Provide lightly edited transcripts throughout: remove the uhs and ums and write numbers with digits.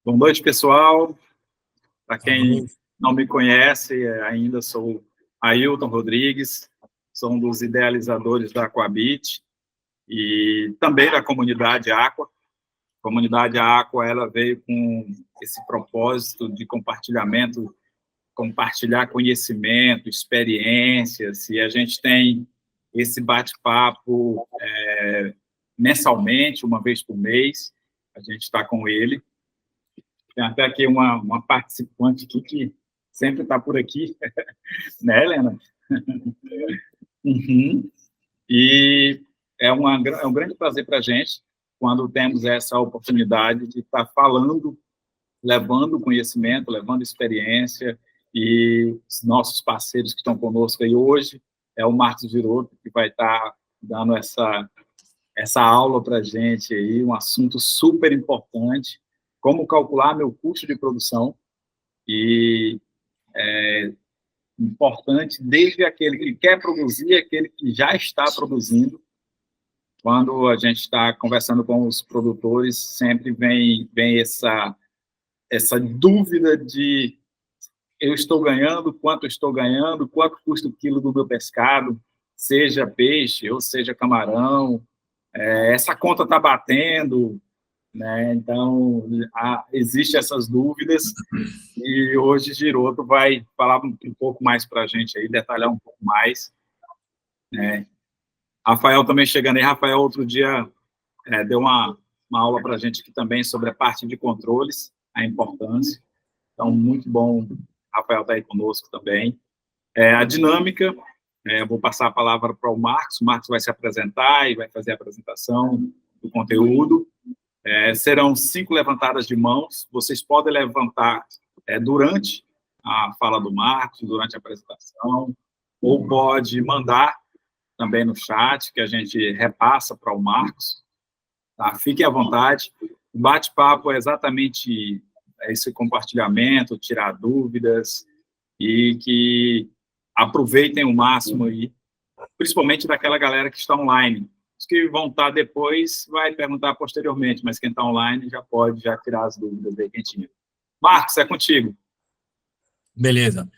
Boa noite, pessoal. Para quem não me conhece, ainda sou Ailton Rodrigues, sou um dos idealizadores da Aquabit e também da comunidade Aqua. A comunidade Aqua, ela veio com esse propósito de compartilhamento, compartilhar conhecimento, experiências, e a gente tem esse bate-papo mensalmente, uma vez por mês, a gente está com ele. Tem até aqui uma participante aqui que sempre está por aqui, né, Helena? Uhum. E é um grande prazer para a gente quando temos essa oportunidade de estar falando, levando conhecimento, levando experiência, e os nossos parceiros que estão conosco aí hoje é o Marcos Giroto, que vai estar dando essa aula para a gente aí, um assunto super importante, como calcular meu custo de produção, e é importante desde aquele que quer produzir, aquele que já está produzindo. Quando a gente está conversando com os produtores, sempre vem essa dúvida de eu estou ganhando, quanto custa o quilo do meu pescado, seja peixe ou seja camarão, essa conta está batendo, né? Então, existem essas dúvidas, e hoje Giroto vai falar um pouco mais para a gente aí, detalhar um pouco mais, né? Rafael também chegando aí. Rafael, outro dia, deu uma aula para a gente aqui também sobre a parte de controles, a importância. Então, muito bom, Rafael está aí conosco também. A dinâmica, eu vou passar a palavra para o Marcos vai se apresentar e vai fazer a apresentação do conteúdo. Serão 5 levantadas de mãos, vocês podem levantar durante a fala do Marcos, durante a apresentação, ou pode mandar também no chat, que a gente repassa para o Marcos, tá? Fiquem à vontade, o bate-papo é exatamente esse compartilhamento, tirar dúvidas, e que aproveitem o máximo aí, principalmente daquela galera que está online. Os que vão estar depois vai perguntar posteriormente, mas quem está online já pode tirar as dúvidas aí, quem tinha. Marcos, é contigo. Beleza.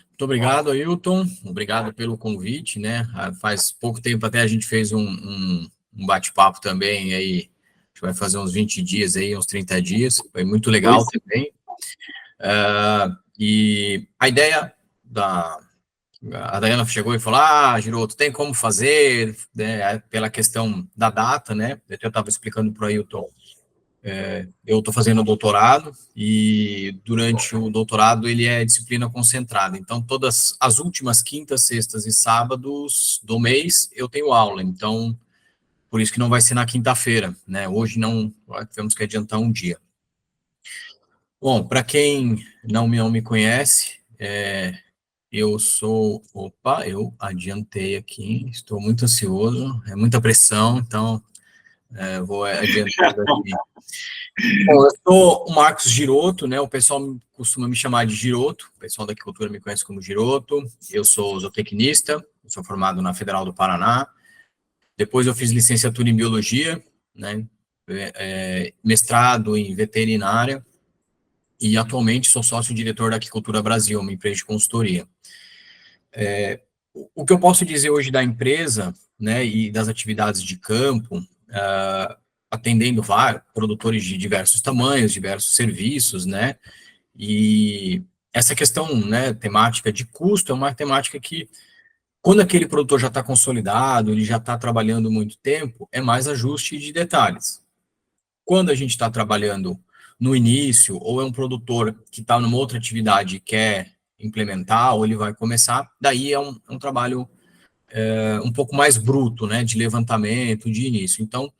Muito obrigado, Ailton. Obrigado pelo convite, né? Faz pouco tempo até a gente fez um bate-papo também, aí a gente vai fazer uns 20 dias aí, uns 30 dias. Foi muito legal também. E a ideia a Dayana chegou e falou, Giroto, tem como fazer, né, pela questão da data, né? Eu estava explicando para o Ailton. Eu estou fazendo doutorado, e durante o doutorado ele é disciplina concentrada, então todas as últimas quintas, sextas e sábados do mês eu tenho aula, então por isso que não vai ser na quinta-feira, né? Hoje não, temos que adiantar um dia. Bom, para quem não me conhece, eu adiantei aqui, estou muito ansioso, é muita pressão, então vou adiantar aqui. Bom, eu sou o Marcos Giroto, né? O pessoal costuma me chamar de Giroto, o pessoal da aquicultura me conhece como Giroto. Eu sou zootecnista, sou formado na Federal do Paraná. Depois eu fiz licenciatura em Biologia, né? Mestrado em Veterinária, e atualmente sou sócio-diretor da Aquicultura Brasil, uma empresa de consultoria. O que eu posso dizer hoje da empresa, né, e das atividades de campo, atendendo vários produtores de diversos tamanhos, diversos serviços, né, e essa questão, né, temática de custo é uma temática que, quando aquele produtor já está consolidado, ele já está trabalhando muito tempo, é mais ajuste de detalhes. Quando a gente está trabalhando no início, ou é um produtor que está numa outra atividade e quer implementar, ou ele vai começar, daí é um trabalho um pouco mais bruto, né, de levantamento, de início. Então,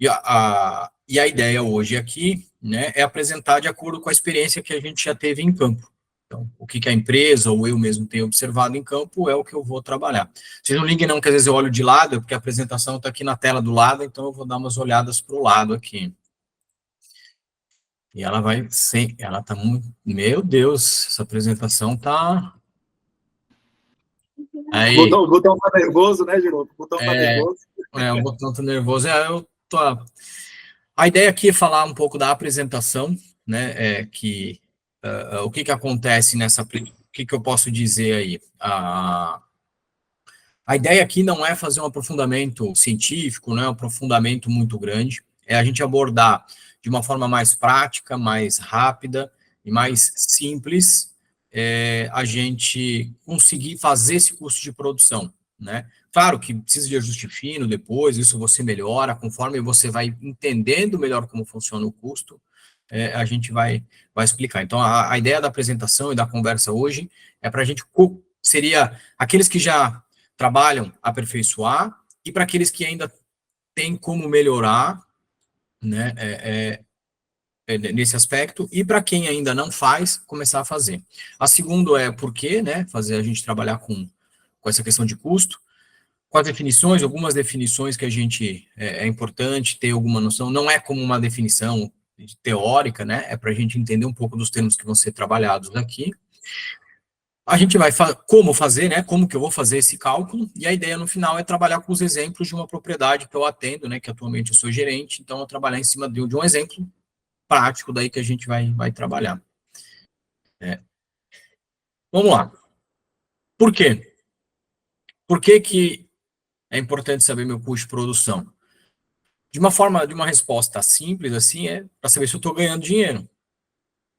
e a ideia hoje aqui, né, é apresentar de acordo com a experiência que a gente já teve em campo. Então, o que a empresa ou eu mesmo tenho observado em campo é o que eu vou trabalhar. Vocês não liguem não, que às vezes eu olho de lado, porque a apresentação está aqui na tela do lado, então eu vou dar umas olhadas para o lado aqui. E ela vai ser, ela está muito, meu Deus, essa apresentação está... Aí, o botão está nervoso, né, Giroto? O botão está nervoso. O botão está nervoso. A ideia aqui é falar um pouco da apresentação, né, o que acontece nessa, o que eu posso dizer aí? A ideia aqui não é fazer um aprofundamento científico, não é um aprofundamento muito grande, é a gente abordar de uma forma mais prática, mais rápida e mais simples, a gente conseguir fazer esse custo de produção, né? Claro que precisa de ajuste fino depois, isso você melhora, conforme você vai entendendo melhor como funciona o custo, a gente vai explicar. Então, a ideia da apresentação e da conversa hoje é para a gente, seria aqueles que já trabalham aperfeiçoar, e para aqueles que ainda têm como melhorar, né, nesse aspecto, e para quem ainda não faz, começar a fazer. A segunda é por quê, né, fazer a gente trabalhar com essa questão de custo, com as definições, algumas definições que a gente, é importante ter alguma noção, não é como uma definição teórica, né, é para a gente entender um pouco dos termos que vão ser trabalhados aqui. A gente vai como fazer, né? Como que eu vou fazer esse cálculo? E a ideia no final é trabalhar com os exemplos de uma propriedade que eu atendo, né? Que atualmente eu sou gerente, então eu trabalhar em cima de um exemplo prático daí que a gente vai trabalhar. Vamos lá. Por quê? Por que é importante saber meu custo de produção? De uma resposta simples assim, é para saber se eu estou ganhando dinheiro.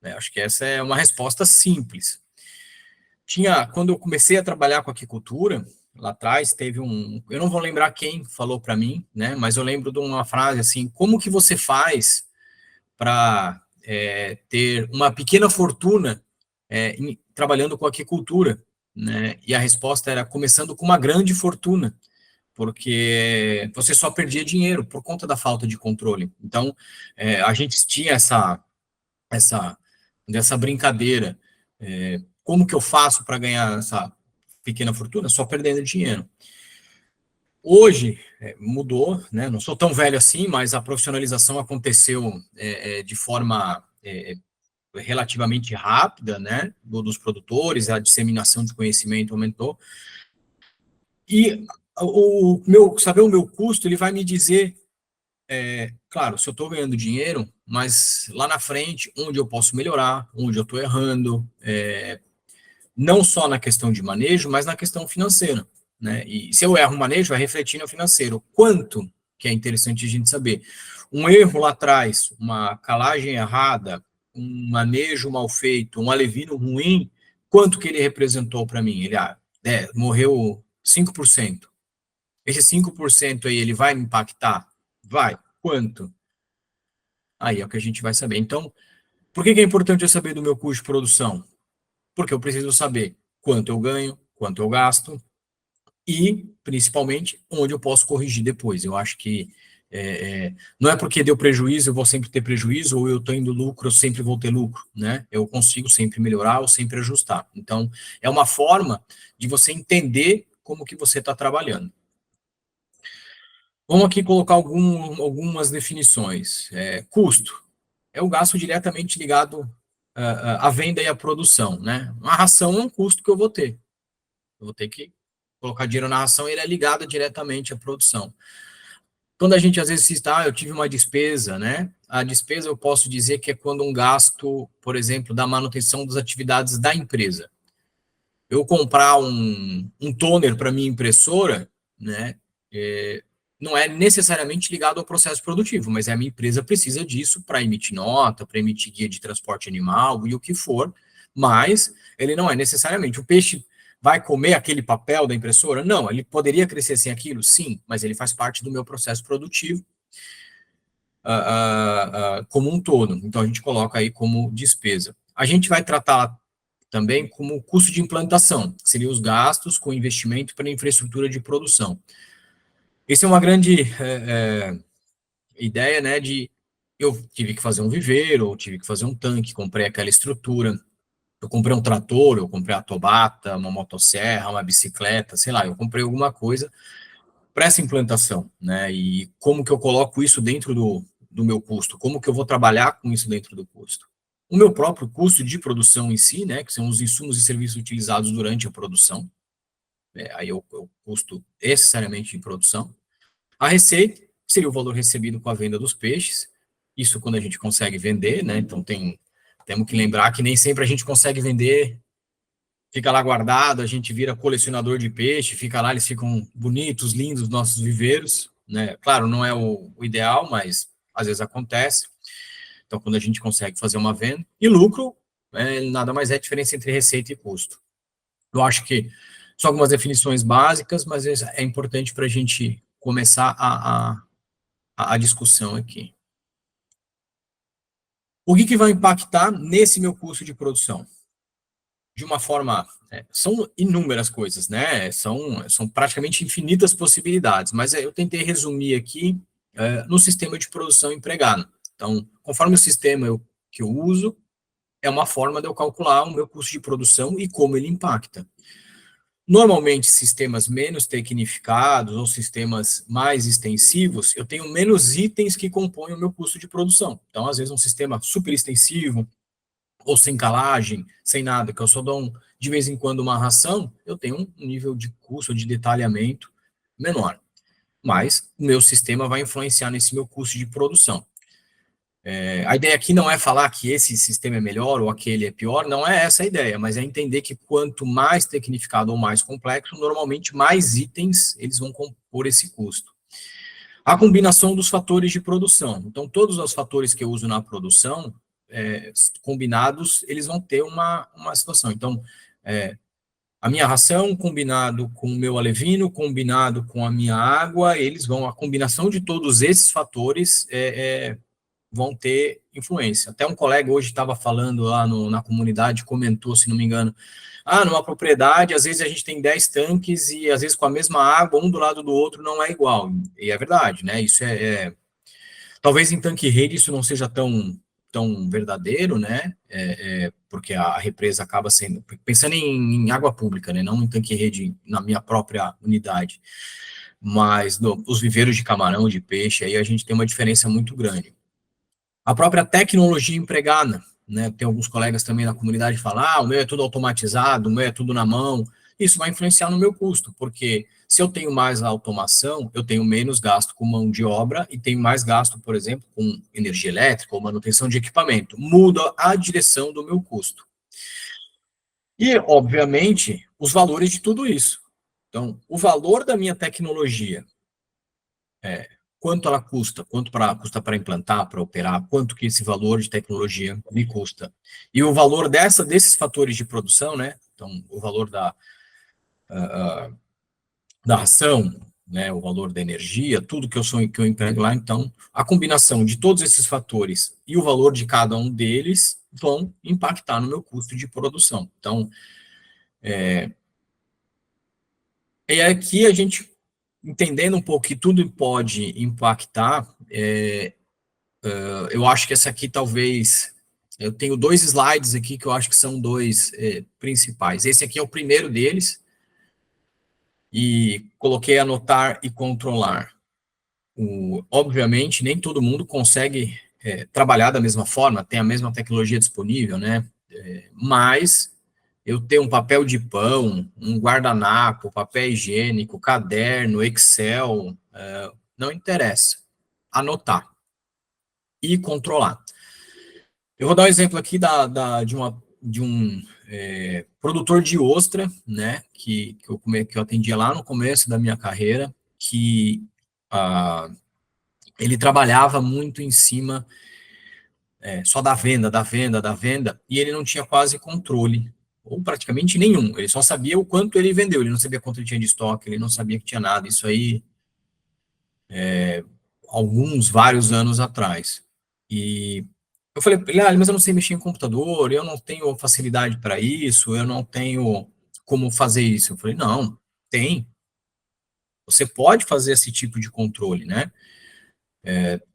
Acho que essa é uma resposta simples. Quando eu comecei a trabalhar com aquicultura, lá atrás, teve eu não vou lembrar quem falou para mim, né, mas eu lembro de uma frase assim, como que você faz para ter uma pequena fortuna trabalhando com aquicultura, né, e a resposta era começando com uma grande fortuna, porque você só perdia dinheiro por conta da falta de controle. Então, a gente tinha dessa brincadeira. Como que eu faço para ganhar essa pequena fortuna? Só perdendo dinheiro. Hoje, mudou, né? Não sou tão velho assim, mas a profissionalização aconteceu de forma relativamente rápida, né? Dos produtores, a disseminação de conhecimento aumentou. E saber o meu custo, ele vai me dizer, claro, se eu estou ganhando dinheiro, mas lá na frente, onde eu posso melhorar, onde eu estou errando, não só na questão de manejo, mas na questão financeira, né? E se eu erro o manejo, vai refletir no financeiro. Quanto, que é interessante a gente saber. Um erro lá atrás, uma calagem errada, um manejo mal feito, um alevino ruim, quanto que ele representou para mim? Ele morreu 5%. Esse 5% aí, ele vai me impactar? Vai. Quanto? Aí é o que a gente vai saber. Então, por que é importante eu saber do meu custo de produção? Porque eu preciso saber quanto eu ganho, quanto eu gasto e, principalmente, onde eu posso corrigir depois. Eu acho que não é porque deu prejuízo, eu vou sempre ter prejuízo, ou eu estou indo lucro, eu sempre vou ter lucro, né? Eu consigo sempre melhorar ou sempre ajustar. Então, é uma forma de você entender como que você está trabalhando. Vamos aqui colocar algumas definições. Custo é o gasto diretamente ligado à venda e à produção, né? Uma ração é um custo que eu vou ter. Eu vou ter que colocar dinheiro na ração e ele é ligado diretamente à produção. Quando a gente às vezes cita, eu tive uma despesa, né? A despesa eu posso dizer que é quando um gasto, por exemplo, da manutenção das atividades da empresa. Eu comprar um toner para minha impressora, né? Não é necessariamente ligado ao processo produtivo, mas a minha empresa precisa disso para emitir nota, para emitir guia de transporte animal e o que for, mas ele não é necessariamente. O peixe vai comer aquele papel da impressora? Não, ele poderia crescer sem aquilo? Sim, mas ele faz parte do meu processo produtivo como um todo. Então, a gente coloca aí como despesa. A gente vai tratar também como custo de implantação, que seriam os gastos com investimento para infraestrutura de produção. Essa é uma grande ideia, né, eu tive que fazer um viveiro, ou tive que fazer um tanque, comprei aquela estrutura, eu comprei um trator, eu comprei a tobata, uma motosserra, uma bicicleta, sei lá, eu comprei alguma coisa para essa implantação, né, e como que eu coloco isso dentro do meu custo, como que eu vou trabalhar com isso dentro do custo. O meu próprio custo de produção em si, né, que são os insumos e serviços utilizados durante a produção, aí eu custo necessariamente de produção. A receita seria o valor recebido com a venda dos peixes, isso quando a gente consegue vender, né? Então temos que lembrar que nem sempre a gente consegue vender, fica lá guardado, a gente vira colecionador de peixe, fica lá, eles ficam bonitos, lindos, nossos viveiros, né? Claro, não é o ideal, mas às vezes acontece. Então, quando a gente consegue fazer uma venda, e lucro, nada mais é a diferença entre receita e custo. Eu acho que são algumas definições básicas, mas é importante para a gente começar a discussão aqui. O que vai impactar nesse meu custo de produção? De uma forma, são inúmeras coisas, né? São praticamente infinitas possibilidades, mas eu tentei resumir aqui no sistema de produção empregado. Então, conforme o sistema que eu uso, é uma forma de eu calcular o meu custo de produção e como ele impacta. Normalmente, sistemas menos tecnificados ou sistemas mais extensivos, eu tenho menos itens que compõem o meu custo de produção. Então, às vezes, um sistema super extensivo, ou sem calagem, sem nada, que eu só dou de vez em quando uma ração, eu tenho um nível de custo, de detalhamento menor. Mas o meu sistema vai influenciar nesse meu custo de produção. A ideia aqui não é falar que esse sistema é melhor ou aquele é pior, não é essa a ideia, mas é entender que quanto mais tecnificado ou mais complexo, normalmente mais itens eles vão compor esse custo. A combinação dos fatores de produção. Então, todos os fatores que eu uso na produção, combinados, eles vão ter uma situação. Então, a minha ração combinado com o meu alevino, combinado com a minha água, a combinação de todos esses fatores vão ter influência. Até um colega hoje estava falando lá na comunidade, comentou, se não me engano, numa propriedade, às vezes a gente tem 10 tanques e às vezes com a mesma água, um do lado do outro não é igual. E é verdade, né? Isso talvez em tanque-rede isso não seja tão verdadeiro, né? Porque a represa acaba sendo, pensando em água pública, né? Não em tanque-rede na minha própria unidade. Mas os viveiros de camarão, de peixe, aí a gente tem uma diferença muito grande. A própria tecnologia empregada, né? Tem alguns colegas também na comunidade que falam, o meu é tudo automatizado, o meu é tudo na mão. Isso vai influenciar no meu custo, porque se eu tenho mais automação, eu tenho menos gasto com mão de obra e tenho mais gasto, por exemplo, com energia elétrica ou manutenção de equipamento. Muda a direção do meu custo. E, obviamente, os valores de tudo isso. Então, o valor da minha tecnologia, quanto ela custa, custa para implantar, para operar, quanto que esse valor de tecnologia me custa. E o valor desses fatores de produção, né? Então, o valor da ração, né, o valor da energia, tudo que eu emprego lá, então, a combinação de todos esses fatores e o valor de cada um deles vão impactar no meu custo de produção. Então, aqui a gente, entendendo um pouco que tudo pode impactar, eu acho que essa aqui talvez, eu tenho 2 slides aqui que eu acho que são 2 principais. Esse aqui é o primeiro deles, e coloquei anotar e controlar. Obviamente, nem todo mundo consegue trabalhar da mesma forma, tem a mesma tecnologia disponível, né? Mas eu tenho um papel de pão, um guardanapo, papel higiênico, caderno, Excel, não interessa. Anotar e controlar. Eu vou dar um exemplo aqui de um produtor de ostra, né, que eu atendia lá no começo da minha carreira, que ele trabalhava muito em cima só da venda, e ele não tinha quase controle, ou praticamente nenhum. Ele só sabia o quanto ele vendeu, ele não sabia quanto ele tinha de estoque, ele não sabia que tinha nada. Isso aí, vários anos atrás. E eu falei, mas eu não sei mexer em computador, eu não tenho facilidade para isso, eu não tenho como fazer isso. Eu falei, não, tem. Você pode fazer esse tipo de controle, né?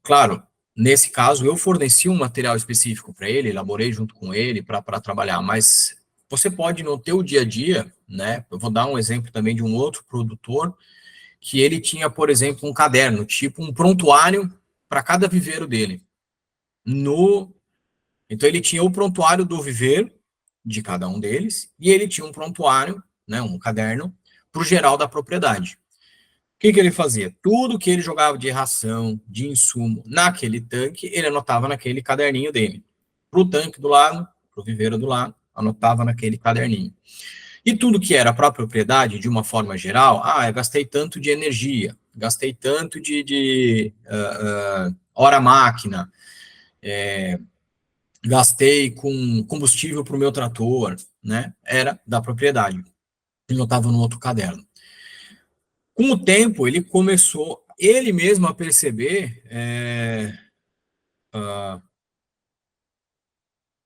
Claro, nesse caso, eu forneci um material específico para ele, elaborei junto com ele para trabalhar, mas você pode, no teu dia a dia, né? Eu vou dar um exemplo também de um outro produtor, que ele tinha, por exemplo, um caderno, tipo um prontuário para cada viveiro dele. Então, ele tinha o prontuário do viveiro, de cada um deles, e ele tinha um prontuário, né, um caderno, para o geral da propriedade. que ele fazia? Tudo que ele jogava de ração, de insumo naquele tanque, ele anotava naquele caderninho dele. Para o tanque do lado, para o viveiro do lado, anotava naquele caderninho. E tudo que era para a propriedade, de uma forma geral, eu gastei tanto de energia, gastei tanto de hora máquina, gastei com combustível para o meu trator, né? Era da propriedade. Ele anotava no outro caderno. Com o tempo, ele começou, ele mesmo, a perceber,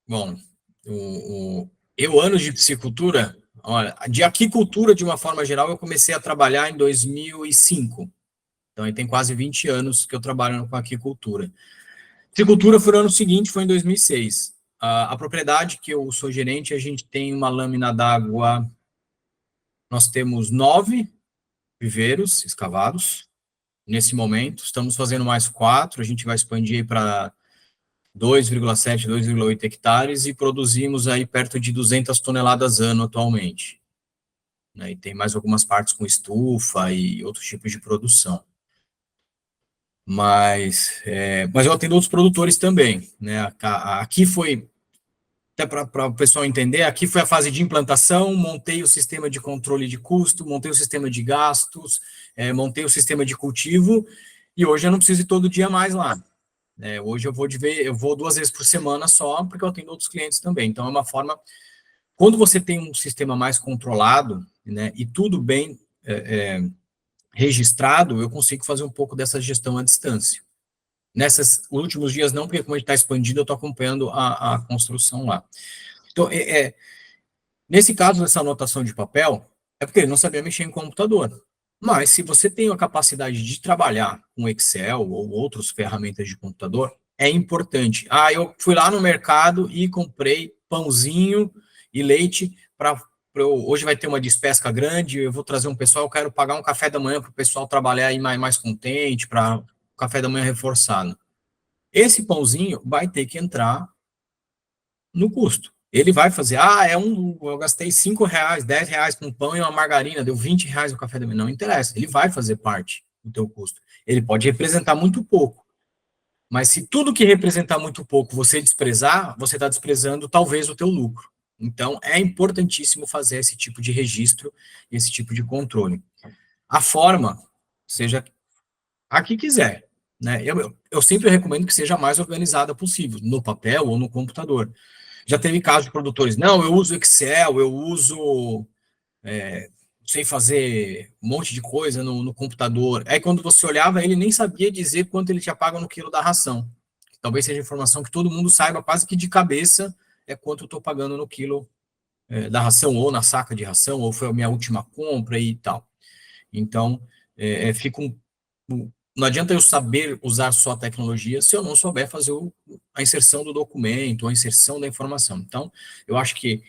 bom, eu, anos de piscicultura, olha, de aquicultura, de uma forma geral, eu comecei a trabalhar em 2005. Então, aí tem quase 20 anos que eu trabalho com aquicultura. Piscicultura foi no ano seguinte, foi em 2006. A propriedade que eu sou gerente, a gente tem uma lâmina d'água, nós temos 9 viveiros escavados, nesse momento, estamos fazendo mais 4, a gente vai expandir para 2,7, 2,8 hectares e produzimos aí perto de 200 toneladas ano atualmente. Né, e tem mais algumas partes com estufa e outros tipos de produção. Mas eu atendo outros produtores também. Né, aqui foi, até para o pessoal entender, aqui foi a fase de implantação, montei o sistema de controle de custo, montei o sistema de gastos, montei o sistema de cultivo, e hoje eu não preciso ir todo dia mais lá. Hoje eu vou 2 vezes por semana só, porque eu atendo outros clientes também. Então, é uma forma... Quando você tem um sistema mais controlado, né, e tudo bem registrado, eu consigo fazer um pouco dessa gestão à distância. Nesses últimos dias não, porque como a gente está expandido, eu estou acompanhando a construção lá. Então, nesse caso, dessa anotação de papel, é porque ele não sabia mexer em computador. Mas, se você tem a capacidade de trabalhar com Excel ou outras ferramentas de computador, é importante. Eu fui lá no mercado e comprei pãozinho e leite para... Hoje vai ter uma despesca grande, eu vou trazer um pessoal, eu quero pagar um café da manhã para o pessoal trabalhar aí mais contente, para café da manhã reforçado. Esse pãozinho vai ter que entrar no custo. Ele vai fazer, eu gastei R$5, R$10 com pão e uma margarina, deu R$20 o café da manhã. Não interessa, ele vai fazer parte do teu custo. Ele pode representar muito pouco. Mas se tudo que representar muito pouco você desprezar, você está desprezando talvez o teu lucro. Então, é importantíssimo fazer esse tipo de registro, esse tipo de controle. A forma, seja a que quiser. Né? Eu sempre recomendo que seja a mais organizada possível, no papel ou no computador. Já teve casos de produtores, não, eu uso Excel, eu uso, sei fazer um monte de coisa no computador. Aí quando você olhava, ele nem sabia dizer quanto ele tinha pago no quilo da ração. Talvez seja informação que todo mundo saiba quase que de cabeça, quanto eu estou pagando no quilo da ração, ou na saca de ração, ou foi a minha última compra e tal. Então, fica não adianta eu saber usar só a tecnologia se eu não souber fazer a inserção do documento, a inserção da informação. Então, eu acho que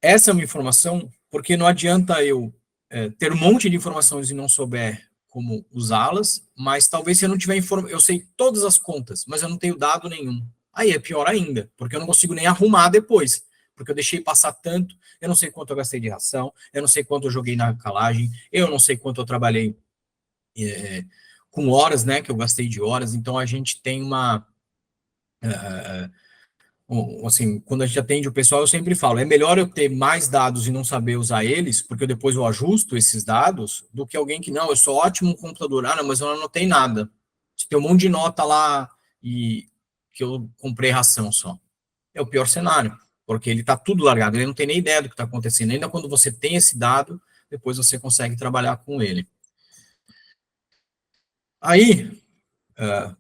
essa é uma informação, porque não adianta eu ter um monte de informações e não souber como usá-las, mas talvez se eu não tiver informação, eu sei todas as contas, mas eu não tenho dado nenhum. Aí é pior ainda, porque eu não consigo nem arrumar depois, porque eu deixei passar tanto, eu não sei quanto eu gastei de ração, eu não sei quanto eu joguei na calagem, eu não sei quanto eu trabalhei com horas, né, que eu gastei de horas, então a gente tem assim, quando a gente atende o pessoal, eu sempre falo, é melhor eu ter mais dados e não saber usar eles, porque depois eu ajusto esses dados, do que alguém que, não, eu sou ótimo no computador, não, mas eu não anotei nada. Tem um monte de nota lá e que eu comprei ração só. É o pior cenário, porque ele está tudo largado, ele não tem nem ideia do que está acontecendo. Ainda quando você tem esse dado, depois você consegue trabalhar com ele. Aí,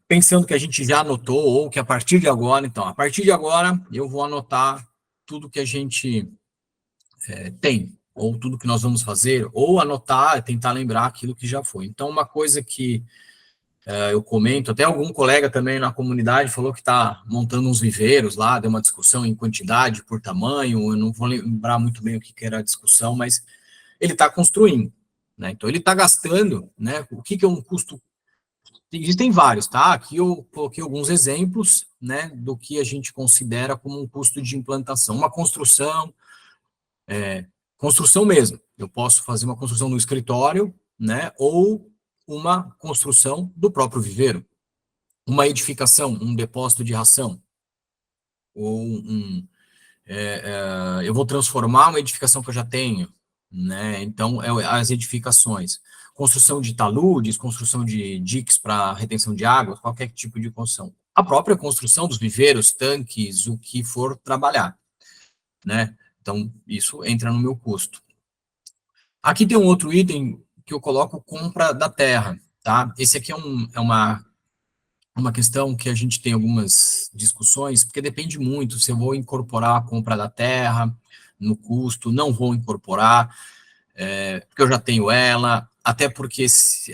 pensando que a gente já anotou, ou que a partir de agora, então, a partir de agora, eu vou anotar tudo que a gente tem, ou tudo que nós vamos fazer, ou anotar, tentar lembrar aquilo que já foi. Então, uma coisa que eu comento, até algum colega também na comunidade falou que está montando uns viveiros lá, deu uma discussão em quantidade, por tamanho, eu não vou lembrar muito bem o que era a discussão, mas ele está construindo, né? Então, ele está gastando, né? O que é um custo. Existem vários, tá? Aqui eu coloquei alguns exemplos, né, do que a gente considera como um custo de implantação. Uma construção, construção mesmo. Eu posso fazer uma construção no escritório, né, ou uma construção do próprio viveiro, uma edificação, um depósito de ração, ou eu vou transformar uma edificação que eu já tenho, né? Então, as edificações. Construção de taludes, construção de diques para retenção de água, qualquer tipo de construção. A própria construção dos viveiros, tanques, o que for trabalhar, né? Então, isso entra no meu custo. Aqui tem um outro item que eu coloco compra da terra, tá? Esse aqui é uma questão que a gente tem algumas discussões, porque depende muito se eu vou incorporar a compra da terra no custo, não vou incorporar, porque eu já tenho ela, até porque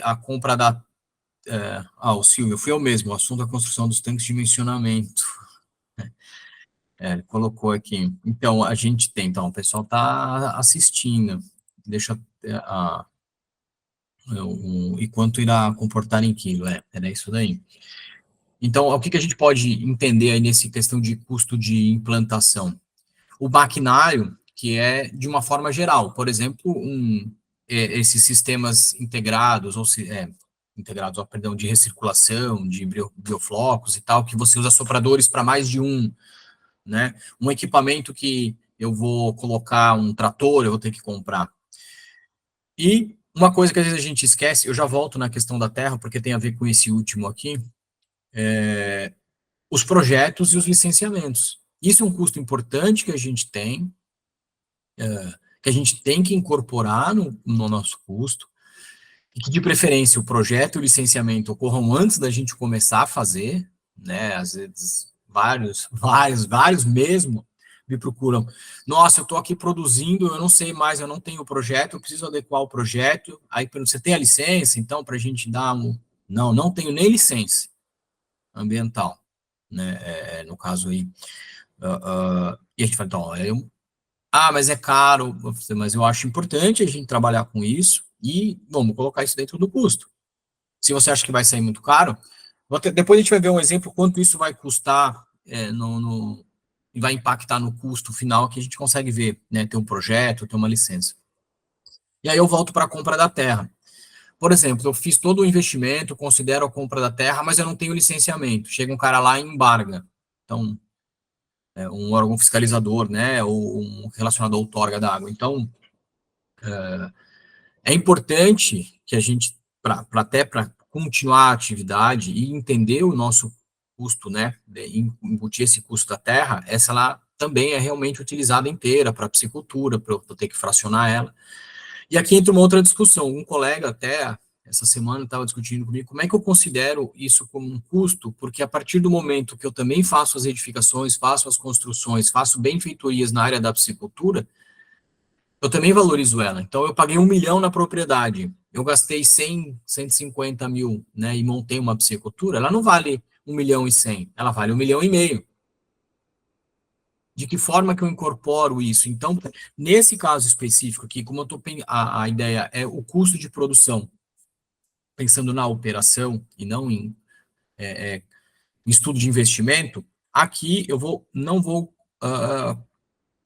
a compra da... o Silvio, fui eu mesmo, o assunto da construção dos tanques de dimensionamento. Ele colocou aqui. Então, a gente tem, então, o pessoal está assistindo, deixa e quanto irá comportar em quilo, era isso daí. Então, o que a gente pode entender aí nessa questão de custo de implantação? O maquinário, que é de uma forma geral, por exemplo, esses sistemas integrados, perdão, de recirculação, de bioflocos e tal, que você usa sopradores para mais de um, né? Um equipamento que eu vou colocar um trator, eu vou ter que comprar. E uma coisa que às vezes a gente esquece, eu já volto na questão da terra, porque tem a ver com esse último aqui, os projetos e os licenciamentos. Isso é um custo importante que a gente tem, que incorporar no nosso custo, e que, de preferência, o projeto e o licenciamento ocorram antes da gente começar a fazer, né? Às vezes, vários mesmo me procuram. Nossa, eu estou aqui produzindo, eu não sei mais, eu não tenho o projeto, eu preciso adequar o projeto. Aí, você tem a licença, então, para a gente dar um... Não tenho nem licença ambiental, né? No caso aí. E a gente fala, então, mas é caro, mas eu acho importante a gente trabalhar com isso e vamos colocar isso dentro do custo. Se você acha que vai sair muito caro, depois a gente vai ver um exemplo quanto isso vai custar e vai impactar no custo final que a gente consegue ver, né? Ter um projeto, ter uma licença. E aí eu volto para a compra da terra. Por exemplo, eu fiz todo o investimento, considero a compra da terra, mas eu não tenho licenciamento. Chega um cara lá e embarga. Então, um órgão fiscalizador, né, ou um relacionado à outorga da água. Então, é importante que a gente, até para continuar a atividade e entender o nosso custo, né, embutir esse custo da terra, essa lá também é realmente utilizada inteira para piscicultura, para eu ter que fracionar ela. E aqui entra uma outra discussão. Um colega até essa semana estava discutindo comigo como é que eu considero isso como um custo, porque a partir do momento que eu também faço as edificações, faço as construções, faço benfeitorias na área da piscicultura, eu também valorizo ela. Então, eu paguei 1 milhão na propriedade, eu gastei 150 mil, né, e montei uma piscicultura, ela não vale 1 milhão e 100, ela vale 1 milhão e meio. De que forma que eu incorporo isso? Então, nesse caso específico aqui, como eu tô, a ideia é o custo de produção, pensando na operação e não em estudo de investimento, aqui eu não vou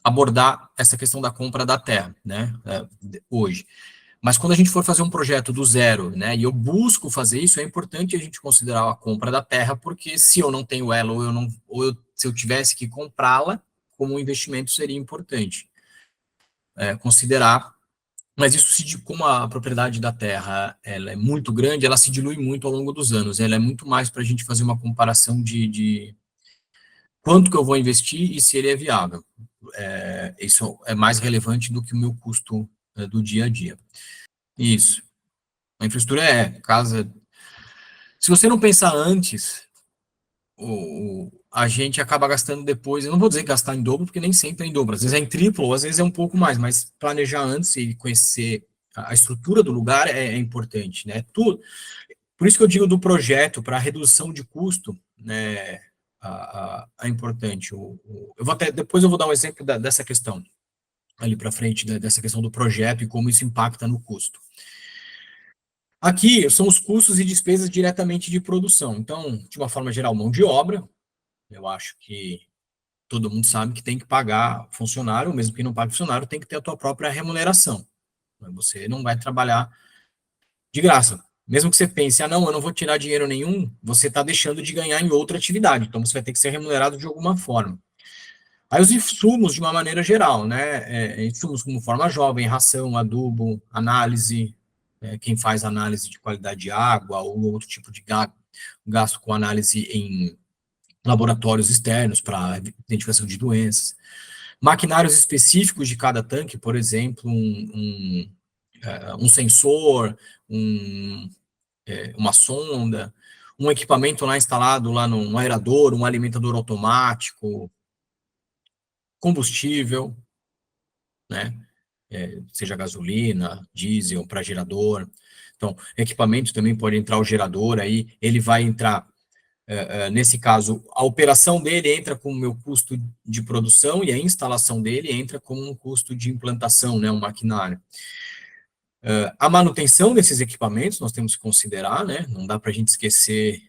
abordar essa questão da compra da terra, né, hoje. Mas quando a gente for fazer um projeto do zero, né, e eu busco fazer isso, é importante a gente considerar a compra da terra, porque se eu não tenho ela, se eu tivesse que comprá-la, como um investimento seria importante considerar. Mas isso, como a propriedade da terra ela é muito grande, ela se dilui muito ao longo dos anos. Ela é muito mais para a gente fazer uma comparação de quanto que eu vou investir e se ele é viável. Isso é mais relevante do que o meu custo do dia a dia. Isso. A infraestrutura casa. Se você não pensar antes, a gente acaba gastando depois. Eu não vou dizer gastar em dobro, porque nem sempre é em dobro. Às vezes é em triplo, ou às vezes é um pouco mais, mas planejar antes e conhecer a estrutura do lugar é importante, né? Tudo. Por isso que eu digo do projeto, para redução de custo, né? É importante. Depois eu vou dar um exemplo dessa questão ali para frente, né, dessa questão do projeto e como isso impacta no custo. Aqui são os custos e despesas diretamente de produção. Então, de uma forma geral, mão de obra. Eu acho que todo mundo sabe que tem que pagar funcionário, mesmo que não pague funcionário, tem que ter a tua própria remuneração. Você não vai trabalhar de graça. Mesmo que você pense, não, eu não vou tirar dinheiro nenhum, você está deixando de ganhar em outra atividade, então você vai ter que ser remunerado de alguma forma. Aí os insumos, de uma maneira geral, né? Insumos como forma jovem, ração, adubo, análise, quem faz análise de qualidade de água ou outro tipo de gasto com análise em laboratórios externos para identificação de doenças. Maquinários específicos de cada tanque, por exemplo, um sensor, uma sonda, um equipamento lá instalado lá no aerador, um alimentador automático, combustível, né? Seja gasolina, diesel, para gerador. Então, equipamento também pode entrar o gerador aí, ele vai entrar, nesse caso, a operação dele entra com o meu custo de produção e a instalação dele entra com um custo de implantação, né, um maquinário. A manutenção desses equipamentos nós temos que considerar, né? Não dá para a gente esquecer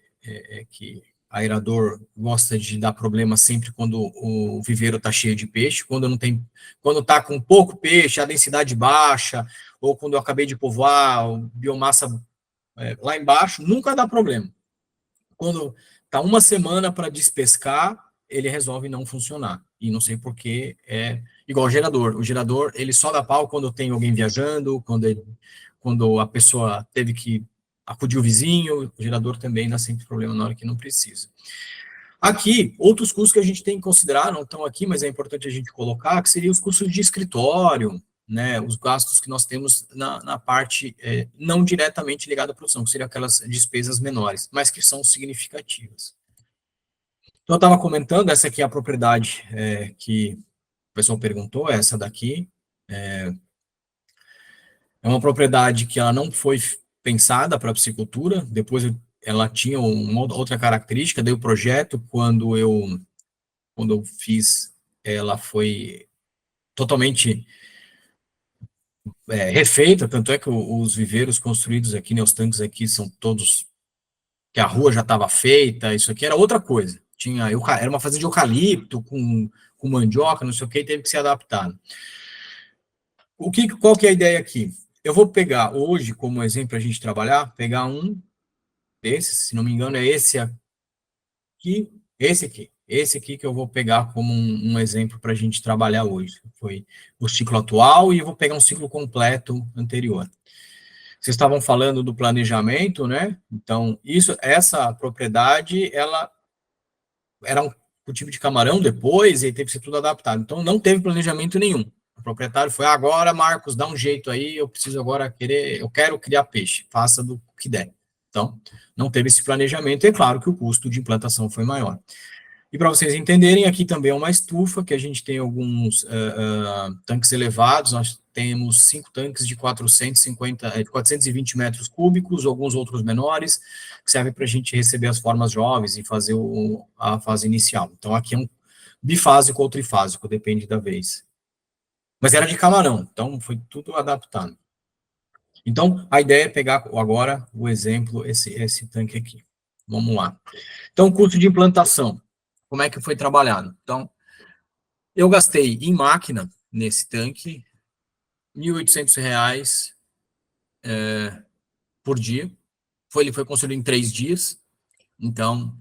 que aerador gosta de dar problema sempre quando o viveiro está cheio de peixe, quando não tem, quando está com pouco peixe, a densidade baixa, ou quando eu acabei de povoar, biomassa lá embaixo, nunca dá problema. Quando está uma semana para despescar, ele resolve não funcionar. E não sei porquê, é igual o gerador. O gerador, ele só dá pau quando tem alguém viajando, quando a pessoa teve que acudir o vizinho, o gerador também dá sempre problema na hora que não precisa. Aqui, outros custos que a gente tem que considerar, não estão aqui, mas é importante a gente colocar, que seriam os custos de escritório, né, os gastos que nós temos na parte não diretamente ligada à produção, que seriam aquelas despesas menores, mas que são significativas. Então, eu estava comentando, essa aqui é a propriedade que o pessoal perguntou, essa daqui. É uma propriedade que ela não foi pensada para a piscicultura, depois ela tinha uma outra característica, daí o projeto, quando eu fiz, ela foi totalmente refeita, tanto é que os viveiros construídos aqui, né, os tanques aqui são todos, que a rua já estava feita, isso aqui era outra coisa. Era uma fazenda de eucalipto, com mandioca, não sei o que, e teve que ser adaptado. Qual que é a ideia aqui? Eu vou pegar hoje, como exemplo para a gente trabalhar, pegar um desses, se não me engano, é esse aqui, esse aqui que eu vou pegar como um exemplo para a gente trabalhar hoje. Foi o ciclo atual e eu vou pegar um ciclo completo anterior. Vocês estavam falando do planejamento, né? Então, essa propriedade, ela era um cultivo de camarão depois e teve que ser tudo adaptado. Então, não teve planejamento nenhum. O proprietário foi, agora, Marcos, dá um jeito aí, eu quero criar peixe, faça do que der. Então, não teve esse planejamento, e é claro que o custo de implantação foi maior. E para vocês entenderem, aqui também é uma estufa, que a gente tem alguns tanques elevados, nós temos 5 tanques de 420 metros cúbicos, alguns outros menores, que servem para a gente receber as formas jovens e fazer a fase inicial. Então, aqui é um bifásico ou trifásico, depende da vez. Mas era de camarão, então foi tudo adaptado. Então, a ideia é pegar agora o exemplo, esse tanque aqui. Vamos lá. Então, custo de implantação. Como é que foi trabalhado? Então, eu gastei em máquina, nesse tanque, R$ 1.800 por dia. Ele foi construído em 3 dias. Então,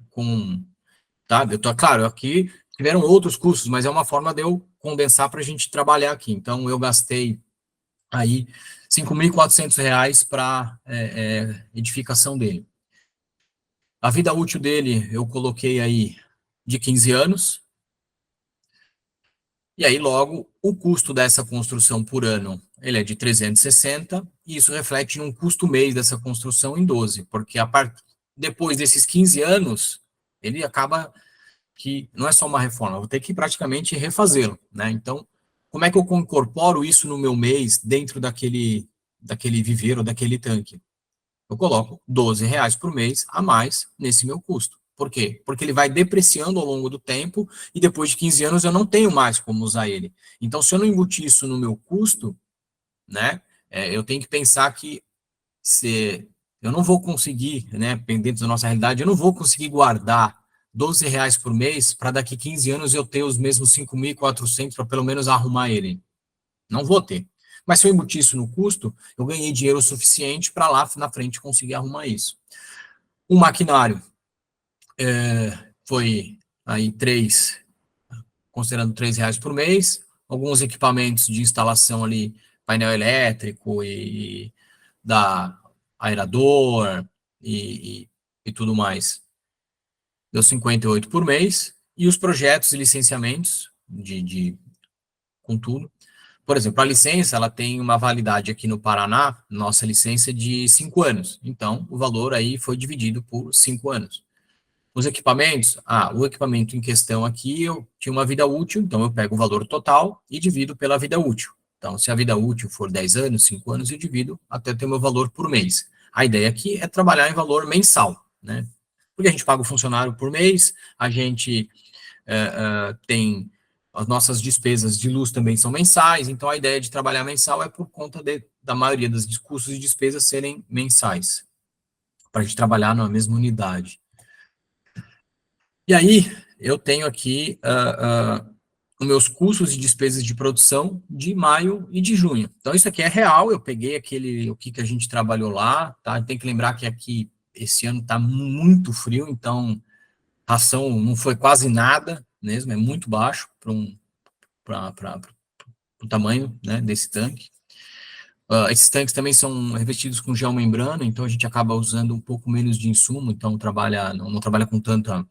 claro, aqui tiveram outros custos, mas é uma forma de eu condensar para a gente trabalhar aqui. Então, eu gastei aí R$ 5.400 para edificação dele. A vida útil dele, eu coloquei aí de 15 anos. E aí, logo, o custo dessa construção por ano, ele é de 360, e isso reflete um custo mês dessa construção em 12, porque depois desses 15 anos, ele acaba que não é só uma reforma, eu vou ter que praticamente refazê-lo, né? Então, como é que eu incorporo isso no meu mês dentro daquele viveiro, daquele tanque? Eu coloco R$ 12 por mês a mais nesse meu custo. Por quê? Porque ele vai depreciando ao longo do tempo e depois de 15 anos eu não tenho mais como usar ele. Então, se eu não embutir isso no meu custo, né, eu tenho que pensar que eu não vou conseguir, né, dentro da nossa realidade, eu não vou conseguir guardar R$ 12 por mês para daqui 15 anos eu ter os mesmos 5.400 para pelo menos arrumar ele. Não vou ter. Mas se eu embutir isso no custo, eu ganhei dinheiro suficiente para lá na frente conseguir arrumar isso. O maquinário foi aí considerando R$ 3 por mês, alguns equipamentos de instalação ali, painel elétrico e da aerador e tudo mais. Deu 58 por mês, e os projetos e licenciamentos com tudo. Por exemplo, a licença, ela tem uma validade aqui no Paraná, nossa licença é de 5 anos. Então, o valor aí foi dividido por 5 anos. Os equipamentos, o equipamento em questão aqui, eu tinha uma vida útil, então eu pego o valor total e divido pela vida útil. Então, se a vida útil for 10 anos, 5 anos, eu divido até ter o meu valor por mês. A ideia aqui é trabalhar em valor mensal, né? Porque a gente paga o funcionário por mês, a gente tem as nossas despesas de luz também são mensais, então a ideia de trabalhar mensal é por conta da maioria dos custos e despesas serem mensais, para a gente trabalhar na mesma unidade. E aí, eu tenho aqui os meus custos e despesas de produção de maio e de junho. Então, isso aqui é real, eu peguei o que a gente trabalhou lá, tá? Tem que lembrar que aqui, esse ano está muito frio, então, ração não foi quase nada mesmo, é muito baixo para o tamanho, né, desse tanque. Esses tanques também são revestidos com geomembrana, então a gente acaba usando um pouco menos de insumo, então não trabalha com tanta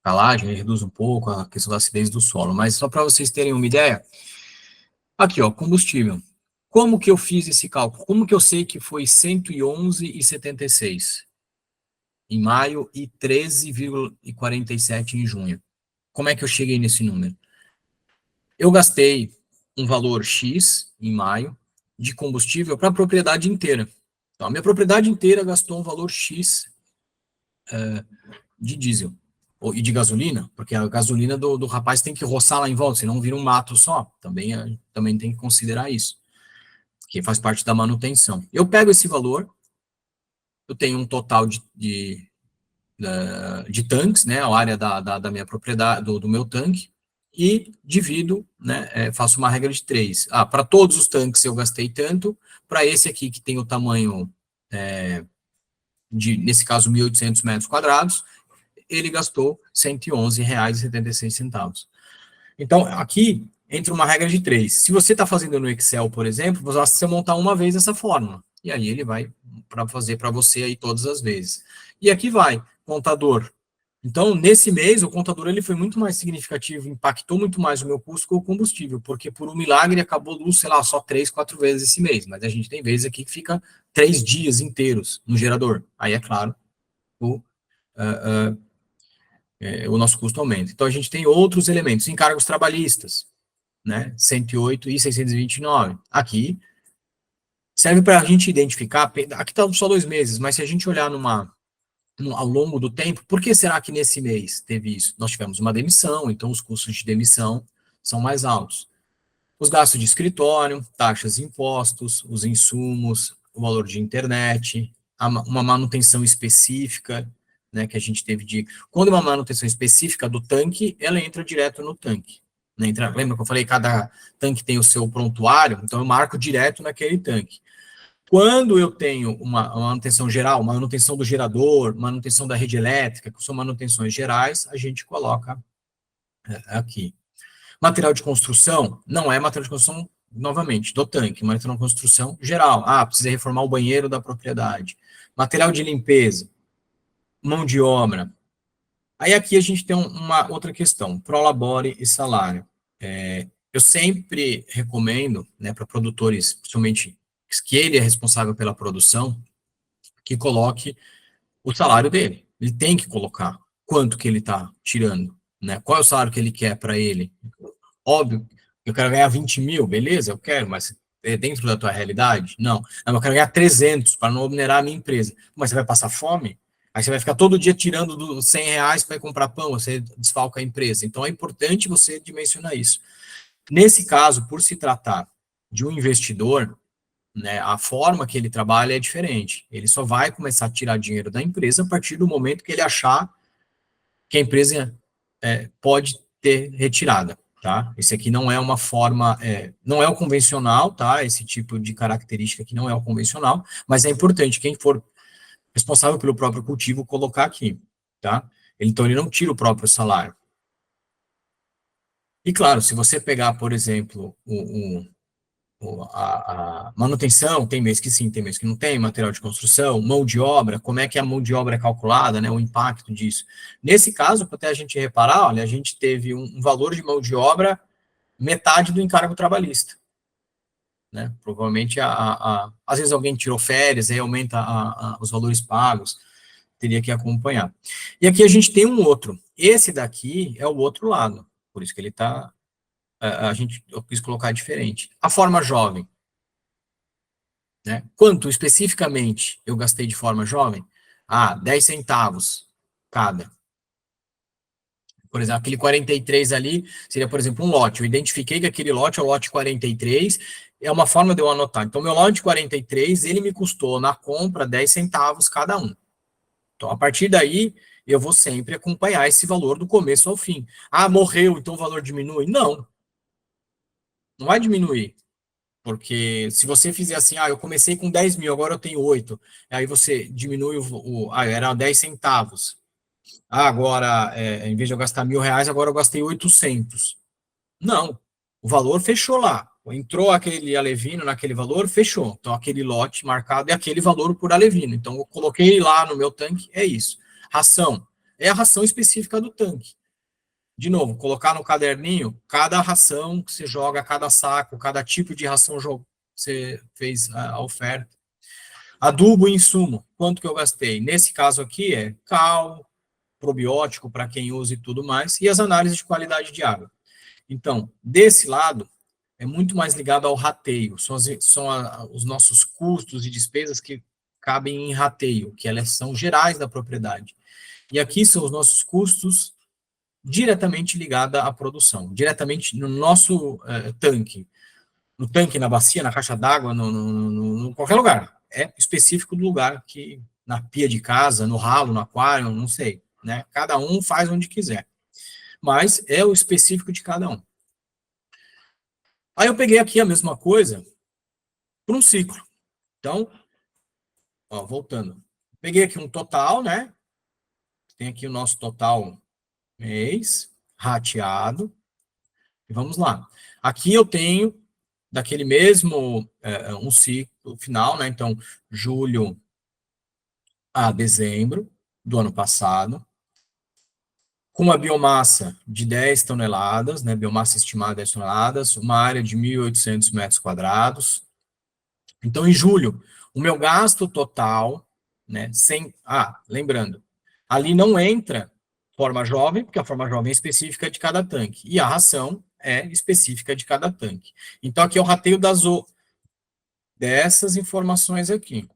calagem, reduz um pouco a questão da acidez do solo. Mas só para vocês terem uma ideia, aqui, ó, combustível. Como que eu fiz esse cálculo? Como que eu sei que foi 111,76 em maio e 13,47 em junho? Como é que eu cheguei nesse número? Eu gastei um valor X em maio de combustível para a propriedade inteira. Então, a minha propriedade inteira gastou um valor X de diesel e de gasolina, porque a gasolina do rapaz tem que roçar lá em volta, senão vira um mato só. Também tem que considerar isso, que faz parte da manutenção. Eu pego esse valor, eu tenho um total de tanques, né, a área da minha propriedade, do meu tanque, e divido, né, faço uma regra de 3. Para todos os tanques eu gastei tanto, para esse aqui que tem o tamanho, nesse caso, 1.800 metros quadrados, ele gastou R$ 111,76. Então, aqui entra uma regra de 3. Se você está fazendo no Excel, por exemplo, você montar uma vez essa fórmula, e aí ele vai fazer para você aí todas as vezes. E aqui vai, contador. Então, nesse mês, o contador ele foi muito mais significativo, impactou muito mais o meu custo com o combustível, porque por um milagre acabou luz, sei lá, só 3, 4 vezes esse mês, mas a gente tem vezes aqui que fica 3 dias inteiros no gerador. Aí, é claro, o nosso custo aumenta. Então, a gente tem outros elementos, encargos trabalhistas, né, 108 e 629. Aqui, serve para a gente identificar, aqui está só 2 meses, mas se a gente olhar ao longo do tempo, por que será que nesse mês teve isso? Nós tivemos uma demissão, então os custos de demissão são mais altos. Os gastos de escritório, taxas e impostos, os insumos, o valor de internet, uma manutenção específica, né, que a gente teve quando uma manutenção específica do tanque, ela entra direto no tanque. Né, lembra que eu falei que cada tanque tem o seu prontuário? Então eu marco direto naquele tanque. Quando eu tenho uma manutenção geral, manutenção do gerador, manutenção da rede elétrica, que são manutenções gerais, a gente coloca aqui. Material de construção, não é material de construção, novamente, do tanque, material de construção geral. Precisa reformar o banheiro da propriedade. Material de limpeza, mão de obra. Aí aqui a gente tem uma outra questão, prolabore e salário. Eu sempre recomendo, né, para produtores, principalmente que ele é responsável pela produção, que coloque o salário dele. Ele tem que colocar quanto que ele está tirando, né? Qual é o salário que ele quer para ele. Óbvio, eu quero ganhar 20 mil, beleza, eu quero, mas é dentro da tua realidade? Não. Eu quero ganhar 300 para não onerar a minha empresa. Mas você vai passar fome? Aí você vai ficar todo dia tirando dos R$ 100 para comprar pão, você desfalca a empresa. Então é importante você dimensionar isso. Nesse caso, por se tratar de um investidor, né, a forma que ele trabalha é diferente. Ele só vai começar a tirar dinheiro da empresa a partir do momento que ele achar que a empresa pode ter retirada. tá? Esse aqui não é uma forma, não é o convencional, tá? Esse tipo de característica aqui não é o convencional, mas é importante, quem for responsável pelo próprio cultivo, colocar aqui, tá? Então, ele não tira o próprio salário. E, claro, se você pegar, por exemplo, a manutenção, tem mês que sim, tem mês que não tem, material de construção, mão de obra, como é que a mão de obra é calculada, né, o impacto disso. Nesse caso, para até a gente reparar, olha, a gente teve um valor de mão de obra metade do encargo trabalhista, né, provavelmente, às vezes alguém tirou férias, aí aumenta os valores pagos, teria que acompanhar. E aqui a gente tem um outro, esse daqui é o outro lado, por isso que ele está, eu quis colocar diferente. A forma jovem, né? Quanto especificamente eu gastei de forma jovem? 10 centavos cada. Por exemplo, aquele 43 ali seria, por exemplo, um lote. Eu identifiquei que aquele lote é o lote 43, é uma forma de eu anotar. Então, meu lote 43, ele me custou na compra 10 centavos cada um. Então, a partir daí, eu vou sempre acompanhar esse valor do começo ao fim. Morreu, então o valor diminui? Não. Não vai diminuir. Porque se você fizer assim, eu comecei com 10 mil, agora eu tenho 8, aí você diminui era 10 centavos. Agora, em vez de eu gastar R$ 1.000, agora eu gastei 800. Não, o valor fechou lá. Entrou aquele alevino naquele valor, fechou. Então, aquele lote marcado é aquele valor por alevino. Então, eu coloquei lá no meu tanque, é isso. Ração, é a ração específica do tanque. De novo, colocar no caderninho, cada ração que você joga, cada saco, cada tipo de ração você fez a oferta. Adubo e insumo, quanto que eu gastei? Nesse caso aqui é cal, probiótico para quem usa e tudo mais, e as análises de qualidade de água. Então, desse lado, é muito mais ligado ao rateio, são os nossos custos e despesas que cabem em rateio, que elas são gerais da propriedade. E aqui são os nossos custos diretamente ligada à produção, diretamente no nosso tanque, no tanque, na bacia, na caixa d'água, no qualquer lugar. É específico do lugar que, na pia de casa, no ralo, no aquário, não sei, né? Cada um faz onde quiser. Mas é o específico de cada um. Aí eu peguei aqui a mesma coisa para um ciclo. Então, voltando. Peguei aqui um total, né? Tem aqui o nosso total mês, rateado. E vamos lá. Aqui eu tenho, daquele mesmo, um ciclo final, né? Então, julho a dezembro do ano passado, com uma biomassa de 10 toneladas, né? Biomassa estimada de 10 toneladas, uma área de 1.800 metros quadrados. Então, em julho, o meu gasto total, né? Lembrando, ali não entra forma jovem, porque a forma jovem é específica de cada tanque, e a ração é específica de cada tanque. Então, aqui é o rateio dessas informações aqui.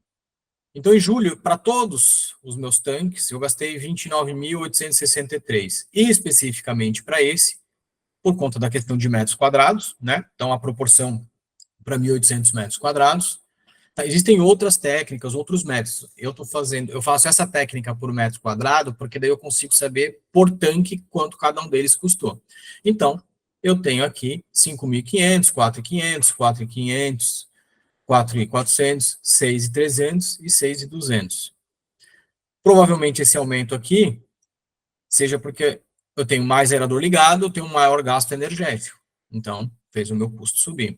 Então, em julho, para todos os meus tanques, eu gastei 29.863, e especificamente para esse, por conta da questão de metros quadrados, né? Então, a proporção para 1.800 metros quadrados. Existem outras técnicas, outros métodos. Eu faço essa técnica por metro quadrado, porque daí eu consigo saber por tanque quanto cada um deles custou. Então, eu tenho aqui 5.500, 4.500, 4.500, 4.400, 6.300 e 6.200. Provavelmente esse aumento aqui seja porque eu tenho mais aerador ligado, eu tenho um maior gasto energético. Então, fez o meu custo subir.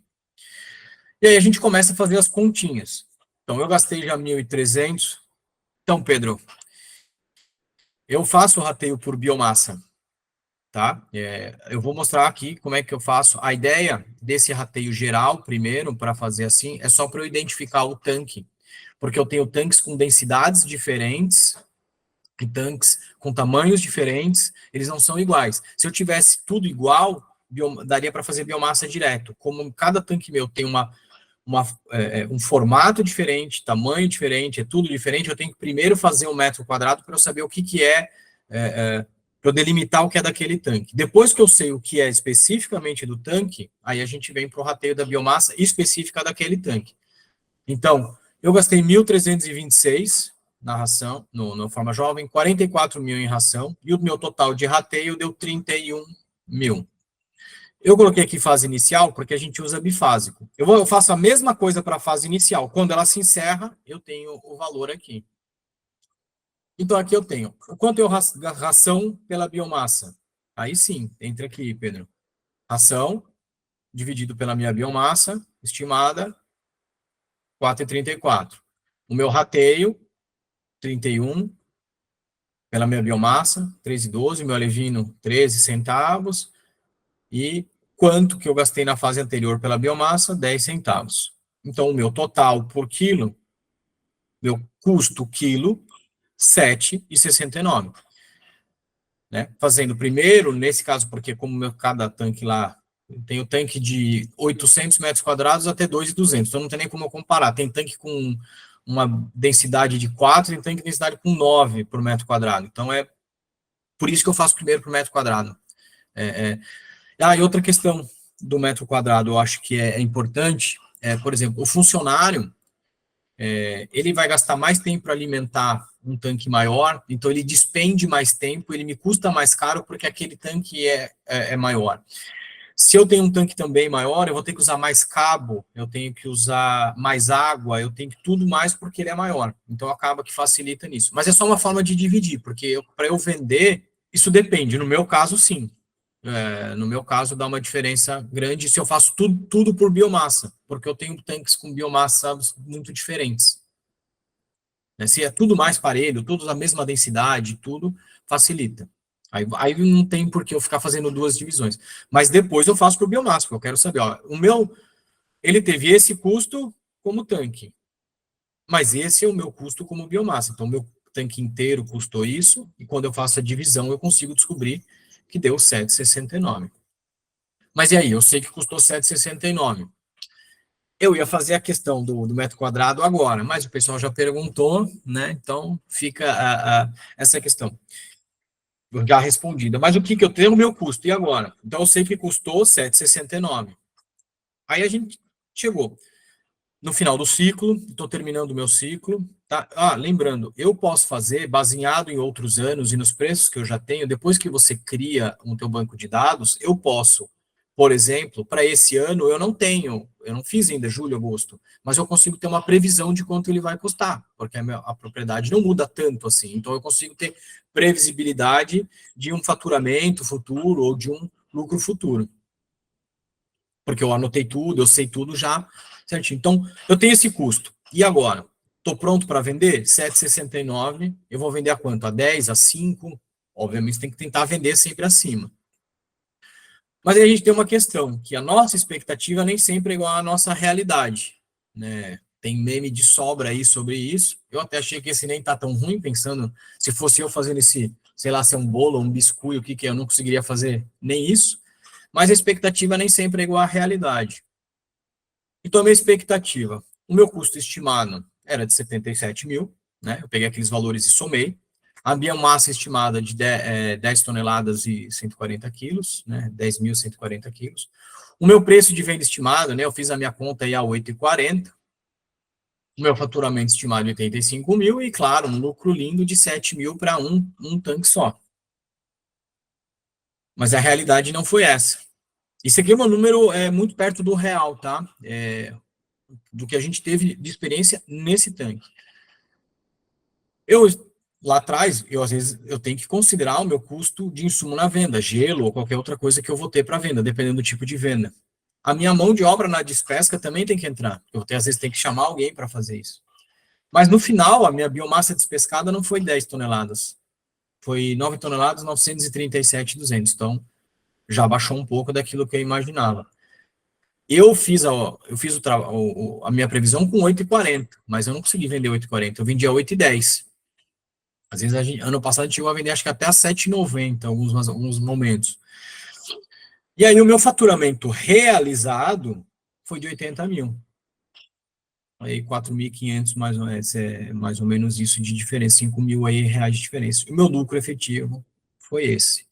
E aí a gente começa a fazer as continhas. Então, eu gastei já 1.300. Então, Pedro, eu faço o rateio por biomassa, tá? Eu vou mostrar aqui como é que eu faço. A ideia desse rateio geral, primeiro, para fazer assim, é só para eu identificar o tanque, porque eu tenho tanques com densidades diferentes e tanques com tamanhos diferentes, eles não são iguais. Se eu tivesse tudo igual, daria para fazer biomassa direto. Como cada tanque meu tem um formato diferente, tamanho diferente, é tudo diferente, eu tenho que primeiro fazer um metro quadrado para eu saber o que é para eu delimitar o que é daquele tanque. Depois que eu sei o que é especificamente do tanque, aí a gente vem para o rateio da biomassa específica daquele tanque. Então, eu gastei 1.326 na ração, no forma jovem, 44 mil em ração, e o meu total de rateio deu 31 mil. Eu coloquei aqui fase inicial porque a gente usa bifásico. Eu faço a mesma coisa para a fase inicial. Quando ela se encerra, eu tenho o valor aqui. Então, aqui eu tenho o quanto eu ração pela biomassa. Aí sim, entra aqui, Pedro. Ração dividido pela minha biomassa, estimada, 4,34. O meu rateio, 31, pela minha biomassa, 3,12. Meu alevino, 13 centavos. E quanto que eu gastei na fase anterior pela biomassa? 10 centavos. Então, o meu total por quilo, meu custo quilo, 7,69. Né? Fazendo primeiro, nesse caso, porque como cada tanque lá, tem o tanque de 800 metros quadrados até 2.200, então não tem nem como eu comparar. Tem tanque com uma densidade de 4 e tanque de densidade com 9 por metro quadrado. Então, é por isso que eu faço primeiro por metro quadrado. E outra questão do metro quadrado, eu acho que é importante, por exemplo, o funcionário, ele vai gastar mais tempo para alimentar um tanque maior, então ele despende mais tempo, ele me custa mais caro porque aquele tanque é maior. Se eu tenho um tanque também maior, eu vou ter que usar mais cabo, eu tenho que usar mais água, eu tenho que tudo mais porque ele é maior. Então acaba que facilita nisso. Mas é só uma forma de dividir, porque para eu vender, isso depende. No meu caso, sim. No meu caso, dá uma diferença grande se eu faço tudo por biomassa, porque eu tenho tanques com biomassa muito diferentes. Se é tudo mais parelho, tudo da mesma densidade, tudo facilita. Aí não tem por que eu ficar fazendo duas divisões. Mas depois eu faço por biomassa, porque eu quero saber, ó, o meu, ele teve esse custo como tanque, mas esse é o meu custo como biomassa. Então, o meu tanque inteiro custou isso, e quando eu faço a divisão, eu consigo descobrir que deu 7,69. Mas e aí? Eu sei que custou 7,69. Eu ia fazer a questão do metro quadrado agora, mas o pessoal já perguntou, né? Então fica essa questão já respondida. Mas o que eu tenho? O meu custo. E agora? Então eu sei que custou 7,69. Aí a gente chegou no final do ciclo, estou terminando o meu ciclo. Tá? Lembrando, eu posso fazer, baseado em outros anos e nos preços que eu já tenho, depois que você cria o teu banco de dados, eu posso, por exemplo, para esse ano eu não fiz ainda julho, agosto, mas eu consigo ter uma previsão de quanto ele vai custar, porque a propriedade não muda tanto assim, então eu consigo ter previsibilidade de um faturamento futuro ou de um lucro futuro. Porque eu anotei tudo, eu sei tudo já certinho. Então, eu tenho esse custo. E agora? Estou pronto para vender? 7,69. Eu vou vender a quanto? A 10, a 5? Obviamente, tem que tentar vender sempre acima. Mas aí a gente tem uma questão, que a nossa expectativa nem sempre é igual à nossa realidade. Né? Tem meme de sobra aí sobre isso. Eu até achei que esse nem tá tão ruim, pensando, se fosse eu fazendo esse, sei lá, se é um bolo, um biscuit, o que é, eu não conseguiria fazer nem isso. Mas a expectativa nem sempre é igual à realidade. Então, a minha expectativa, o meu custo estimado era de 77 mil, né? Eu peguei aqueles valores e somei. A biomassa estimada de 10 toneladas e 140 quilos, né? 10.140 quilos. O meu preço de venda estimado, né? Eu fiz a minha conta aí a 8,40. O meu faturamento estimado de 85 mil e, claro, um lucro lindo de 7 mil para um tanque só. Mas a realidade não foi essa. Isso aqui é um número muito perto do real, tá? Do que a gente teve de experiência nesse tanque. Lá atrás, às vezes, eu tenho que considerar o meu custo de insumo na venda, gelo ou qualquer outra coisa que eu vou ter para venda, dependendo do tipo de venda. A minha mão de obra na despesca também tem que entrar. Às vezes, tenho que chamar alguém para fazer isso. Mas, no final, a minha biomassa despescada não foi 10 toneladas. Foi 9 toneladas, 937,200. Então, já baixou um pouco daquilo que eu imaginava. Eu fiz a minha previsão com 8,40, mas eu não consegui vender 8,40, eu vendi a 8,10. Às vezes, ano passado, a gente chegou a vender acho que até a 7,90 alguns momentos. E aí, o meu faturamento realizado foi de 80 mil. Aí, 4.500, mais ou menos isso de diferença, 5 mil aí, reais de diferença. O meu lucro efetivo foi esse.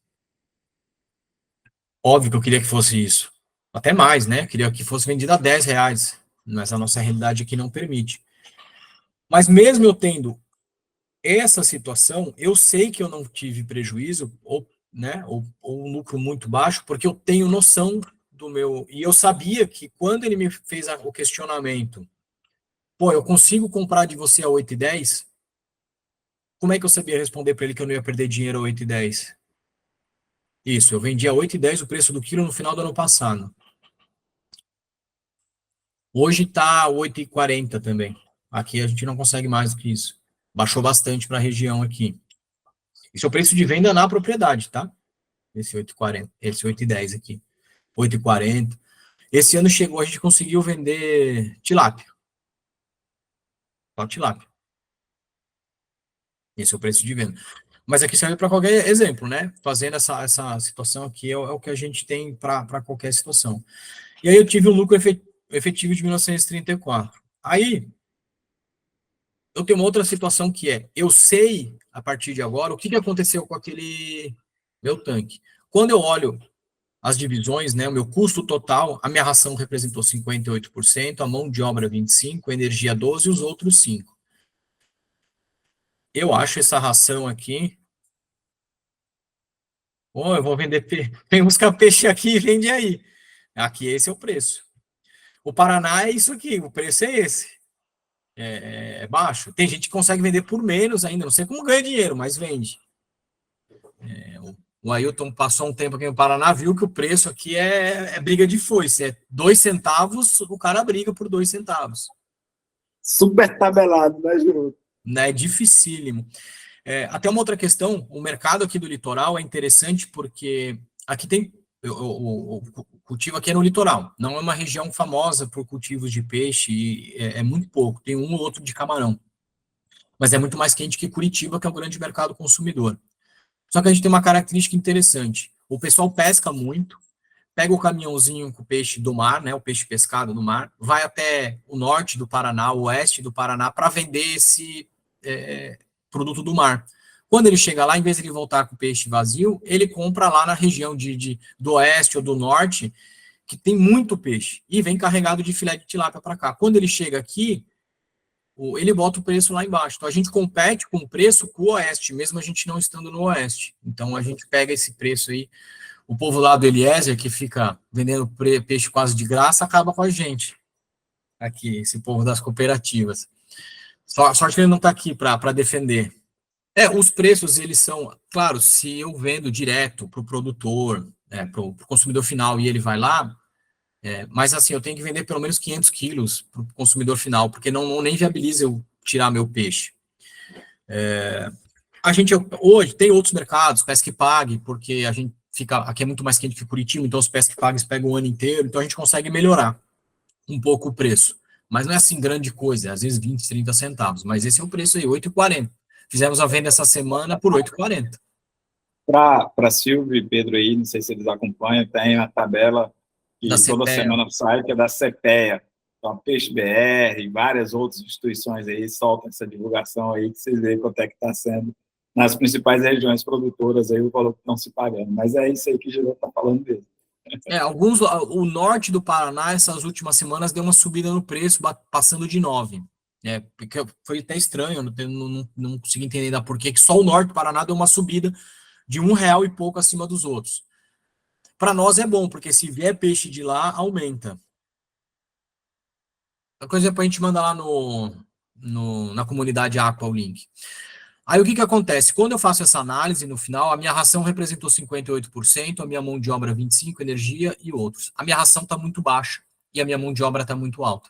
Óbvio que eu queria que fosse isso. Até mais, né? Eu queria que fosse vendido a 10 reais. Mas a nossa realidade aqui não permite. Mas mesmo eu tendo essa situação, eu sei que eu não tive prejuízo, ou um lucro muito baixo, porque eu tenho noção do meu... E eu sabia que quando ele me fez o questionamento, pô, eu consigo comprar de você a 8,10? Como é que eu sabia responder para ele que eu não ia perder dinheiro a 8,10? Isso, eu vendi a 8,10 o preço do quilo no final do ano passado. Hoje está 8,40 também. Aqui a gente não consegue mais do que isso. Baixou bastante para a região aqui. Esse é o preço de venda na propriedade, tá? Esse 8,40, esse 8,10 aqui. 8,40. Esse ano chegou, a gente conseguiu vender tilápia. Só tilápia. Esse é o preço de venda. Mas aqui serve para qualquer exemplo, né? Fazendo essa situação aqui é o que a gente tem para qualquer situação. E aí eu tive um lucro efetivo de 1934. Aí eu tenho uma outra situação que é, eu sei, a partir de agora, o que aconteceu com aquele meu tanque. Quando eu olho as divisões, né, o meu custo total, a minha ração representou 58%, a mão de obra 25%, a energia 12% e os outros 5%. Eu acho essa ração aqui... Oh, eu vou vender peixe. Vem buscar peixe aqui e vende aí. Aqui esse é o preço. O Paraná é isso aqui, o preço é esse. É baixo. Tem gente que consegue vender por menos ainda, não sei como ganha dinheiro, mas vende. O Ailton passou um tempo aqui no Paraná, viu que o preço aqui é briga de foice. É 2 centavos, o cara briga por 2 centavos. Super tabelado, né, Júlio? Né, é dificílimo. Até uma outra questão, o mercado aqui do litoral é interessante porque aqui tem... O cultivo aqui é no litoral, não é uma região famosa por cultivos de peixe, é muito pouco, tem um ou outro de camarão. Mas é muito mais quente que Curitiba, que é um grande mercado consumidor. Só que a gente tem uma característica interessante. O pessoal pesca muito, pega o caminhãozinho com o peixe do mar, né, o peixe pescado no mar, vai até o norte do Paraná, o oeste do Paraná, para vender esse produto do mar. Quando ele chega lá, em vez de ele voltar com o peixe vazio, ele compra lá na região do oeste ou do norte, que tem muito peixe, e vem carregado de filé de tilápia para cá. Quando ele chega aqui, ele bota o preço lá embaixo. Então, a gente compete com o preço com o oeste, mesmo a gente não estando no oeste. Então, a gente pega esse preço aí. O povo lá do Eliezer, que fica vendendo peixe quase de graça, acaba com a gente. Aqui, esse povo das cooperativas. Sorte que ele não está aqui para defender. Os preços, eles são... Claro, se eu vendo direto para o produtor, para o consumidor final, e ele vai lá... mas assim, eu tenho que vender pelo menos 500 quilos para o consumidor final, porque não nem viabiliza eu tirar meu peixe. A gente hoje tem outros mercados, pesca e pague, porque a gente fica, aqui é muito mais quente que Curitiba, então os pesca e pagues pegam o ano inteiro, então a gente consegue melhorar um pouco o preço. Mas não é assim grande coisa, às vezes 20, 30 centavos, mas esse é o preço aí, 8,40. Fizemos a venda essa semana por 8,40. Para Silvio e Pedro aí, não sei se eles acompanham, tem a tabela que toda semana sai, que é da CPEA. Então, a Peixe BR, várias outras instituições aí soltam essa divulgação aí, que vocês veem quanto é que está sendo nas principais regiões produtoras aí, o valor que estão se pagando. Mas é isso aí que o Girão está falando mesmo. O norte do Paraná, essas últimas semanas, deu uma subida no preço, passando de 9. Porque foi até estranho, não consegui entender ainda por que só o norte do Paraná deu uma subida de R$1 e pouco acima dos outros. Para nós é bom, porque se vier peixe de lá, aumenta. A coisa é para a gente mandar lá na comunidade Aqua o link. Aí o que acontece? Quando eu faço essa análise, no final, a minha ração representou 58%, a minha mão de obra 25%, energia e outros. A minha ração está muito baixa e a minha mão de obra está muito alta.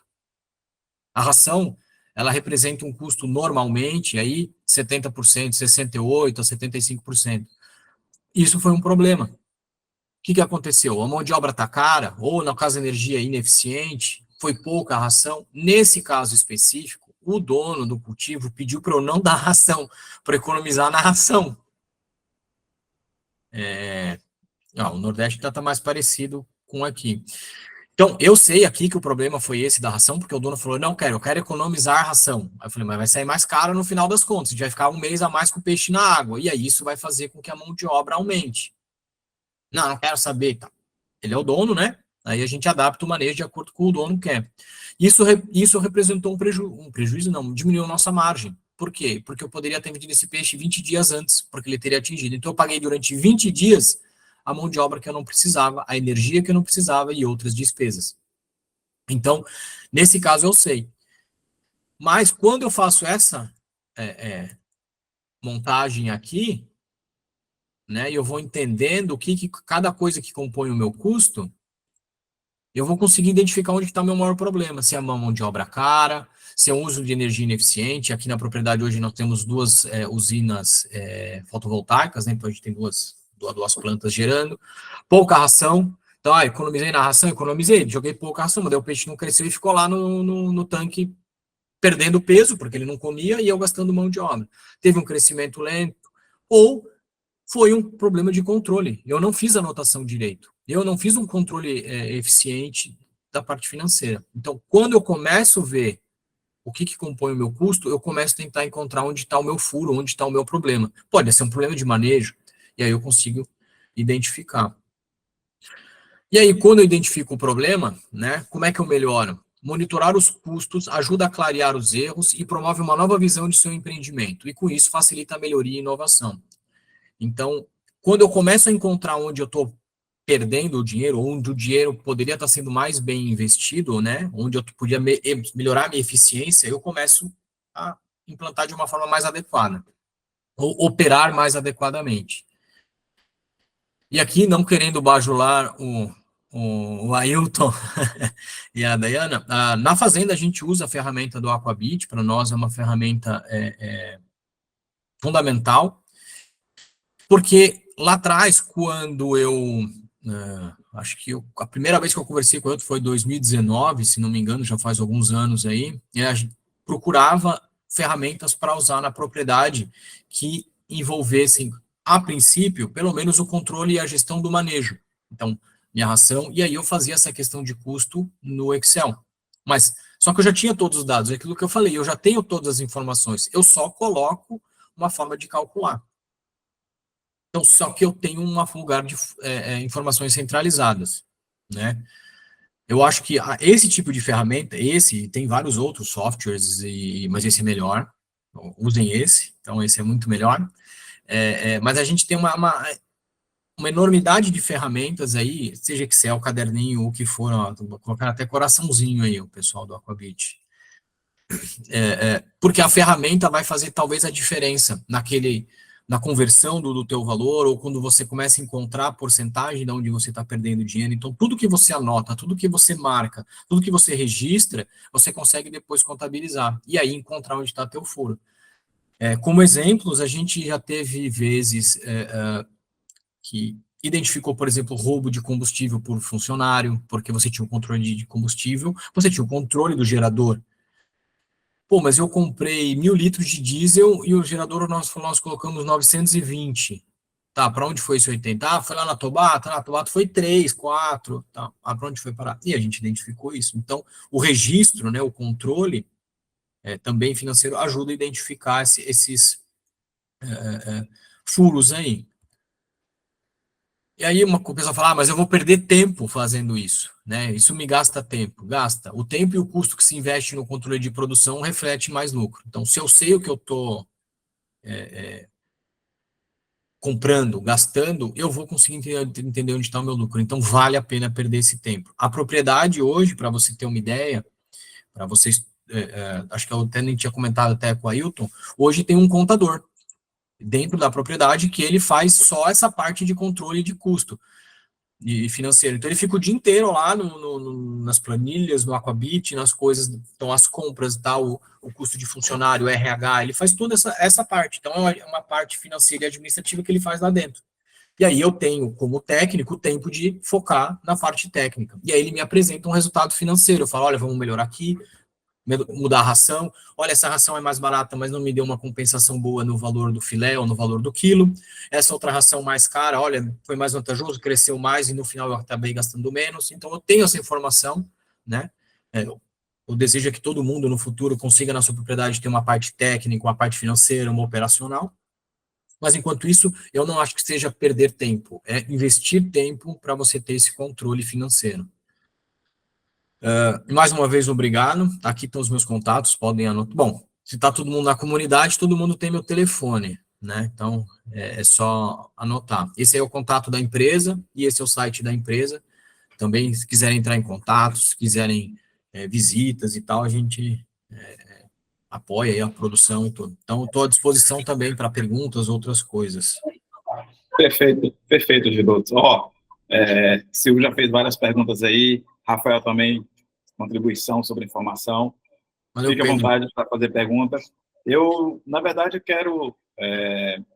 A ração, ela representa um custo normalmente aí 70%, 68% a 75%. Isso foi um problema. O que aconteceu? A mão de obra está cara, ou na casa energia ineficiente, foi pouca a ração. Nesse caso específico, o dono do cultivo pediu para eu não dar ração, para economizar na ração. O Nordeste está mais parecido com aqui. Então, eu sei aqui que o problema foi esse da ração, porque o dono falou, não quero, eu quero economizar a ração. Aí eu falei, mas vai sair mais caro no final das contas, a gente vai ficar um mês a mais com o peixe na água, e aí isso vai fazer com que a mão de obra aumente. Não quero saber. Tá. Ele é o dono, né? Aí a gente adapta o manejo de acordo com o dono quer. Isso representou um prejuízo, não, diminuiu a nossa margem. Por quê? Porque eu poderia ter vendido esse peixe 20 dias antes, porque ele teria atingido. Então eu paguei durante 20 dias a mão de obra que eu não precisava, a energia que eu não precisava e outras despesas. Então, nesse caso eu sei. Mas quando eu faço essa montagem aqui, né, e eu vou entendendo que cada coisa que compõe o meu custo, eu vou conseguir identificar onde está o meu maior problema, se é a mão de obra cara, se é o uso de energia ineficiente. Aqui na propriedade hoje nós temos duas usinas fotovoltaicas, né, então a gente tem duas plantas gerando, pouca ração. Então, economizei na ração, economizei, joguei pouca ração, mas daí o peixe não cresceu e ficou lá no tanque perdendo peso, porque ele não comia, e eu gastando mão de obra. Teve um crescimento lento, ou foi um problema de controle. Eu não fiz a anotação direito. Eu não fiz um controle eficiente da parte financeira. Então, quando eu começo a ver o que compõe o meu custo, eu começo a tentar encontrar onde está o meu furo, onde está o meu problema. Pode ser um problema de manejo, e aí eu consigo identificar. E aí, quando eu identifico o problema, né, como é que eu melhoro? Monitorar os custos ajuda a clarear os erros e promove uma nova visão de seu empreendimento. E com isso facilita a melhoria e inovação. Então, quando eu começo a encontrar onde eu estou perdendo o dinheiro, onde o dinheiro poderia estar sendo mais bem investido, né, onde eu podia melhorar a minha eficiência, eu começo a implantar de uma forma mais adequada, ou operar mais adequadamente. E aqui, não querendo bajular o Ailton e a Dayana, na fazenda a gente usa a ferramenta do Aquabit, para nós é uma ferramenta fundamental, porque lá atrás, quando acho que a primeira vez que eu conversei com ele foi em 2019, se não me engano, já faz alguns anos aí, e a gente procurava ferramentas para usar na propriedade que envolvessem, a princípio, pelo menos o controle e a gestão do manejo. Então, minha ração, e aí eu fazia essa questão de custo no Excel. Mas, só que eu já tinha todos os dados, é aquilo que eu falei, eu já tenho todas as informações, eu só coloco uma forma de calcular. Então, só que eu tenho um lugar de informações centralizadas, né? Eu acho que esse tipo de ferramenta, tem vários outros softwares, mas esse é melhor, usem esse, então esse é muito melhor. Mas a gente tem uma enormidade de ferramentas aí, seja Excel, caderninho, o que for, colocar até coraçãozinho aí, o pessoal do Aquabit. Porque a ferramenta vai fazer talvez a diferença na conversão do teu valor, ou quando você começa a encontrar a porcentagem de onde você está perdendo dinheiro. Então, tudo que você anota, tudo que você marca, tudo que você registra, você consegue depois contabilizar, e aí encontrar onde está teu furo. Como exemplos, a gente já teve vezes que identificou, por exemplo, roubo de combustível por funcionário, porque você tinha o controle de combustível, você tinha o controle do gerador. Pô, mas eu comprei 1.000 litros de diesel e o gerador nós colocamos 920. Tá, para onde foi esse 80? Ah, foi lá na Tobato? Na Tobato foi 3, 4. Tá, para onde foi parar? E a gente identificou isso. Então, o registro, né, o controle também financeiro ajuda a identificar esses furos aí. E aí uma pessoa fala, mas eu vou perder tempo fazendo isso, né? Isso me gasta tempo. Gasta. O tempo e o custo que se investe no controle de produção reflete mais lucro. Então, se eu sei o que eu estou comprando, gastando, eu vou conseguir entender onde está o meu lucro. Então, vale a pena perder esse tempo. A propriedade hoje, para você ter uma ideia, para vocês, acho que eu até nem tinha comentado até com o Ailton, hoje tem um contador dentro da propriedade que ele faz só essa parte de controle de custo e financeiro. Então, ele fica o dia inteiro lá nas planilhas, no Aquabit, nas coisas, então as compras, o custo de funcionário, o RH, ele faz toda essa parte. Então, é uma parte financeira e administrativa que ele faz lá dentro. E aí eu tenho, como técnico, o tempo de focar na parte técnica. E aí ele me apresenta um resultado financeiro. Eu falo, olha, vamos melhorar aqui, mudar a ração. Olha, essa ração é mais barata, mas não me deu uma compensação boa no valor do filé ou no valor do quilo. Essa outra ração mais cara, olha, foi mais vantajoso, cresceu mais e no final eu acabei gastando menos. Então eu tenho essa informação, né? O desejo é que todo mundo no futuro consiga na sua propriedade ter uma parte técnica, uma parte financeira, uma operacional. Mas enquanto isso, eu não acho que seja perder tempo, é investir tempo para você ter esse controle financeiro. Mais uma vez, obrigado. Aqui estão os meus contatos, podem anotar. Bom, se está todo mundo na comunidade, todo mundo tem meu telefone, né? Então, é só anotar. Esse é o contato da empresa e esse é o site da empresa. Também, se quiserem entrar em contato, se quiserem visitas e tal, a gente apoia aí a produção e tudo. Então, estou à disposição também para perguntas, outras coisas. Perfeito, Gidoto. Silvio já fez várias perguntas aí, Rafael também, contribuição sobre informação. Valeu, Fique à Pedro. vontade para fazer perguntas. Eu, na verdade, quero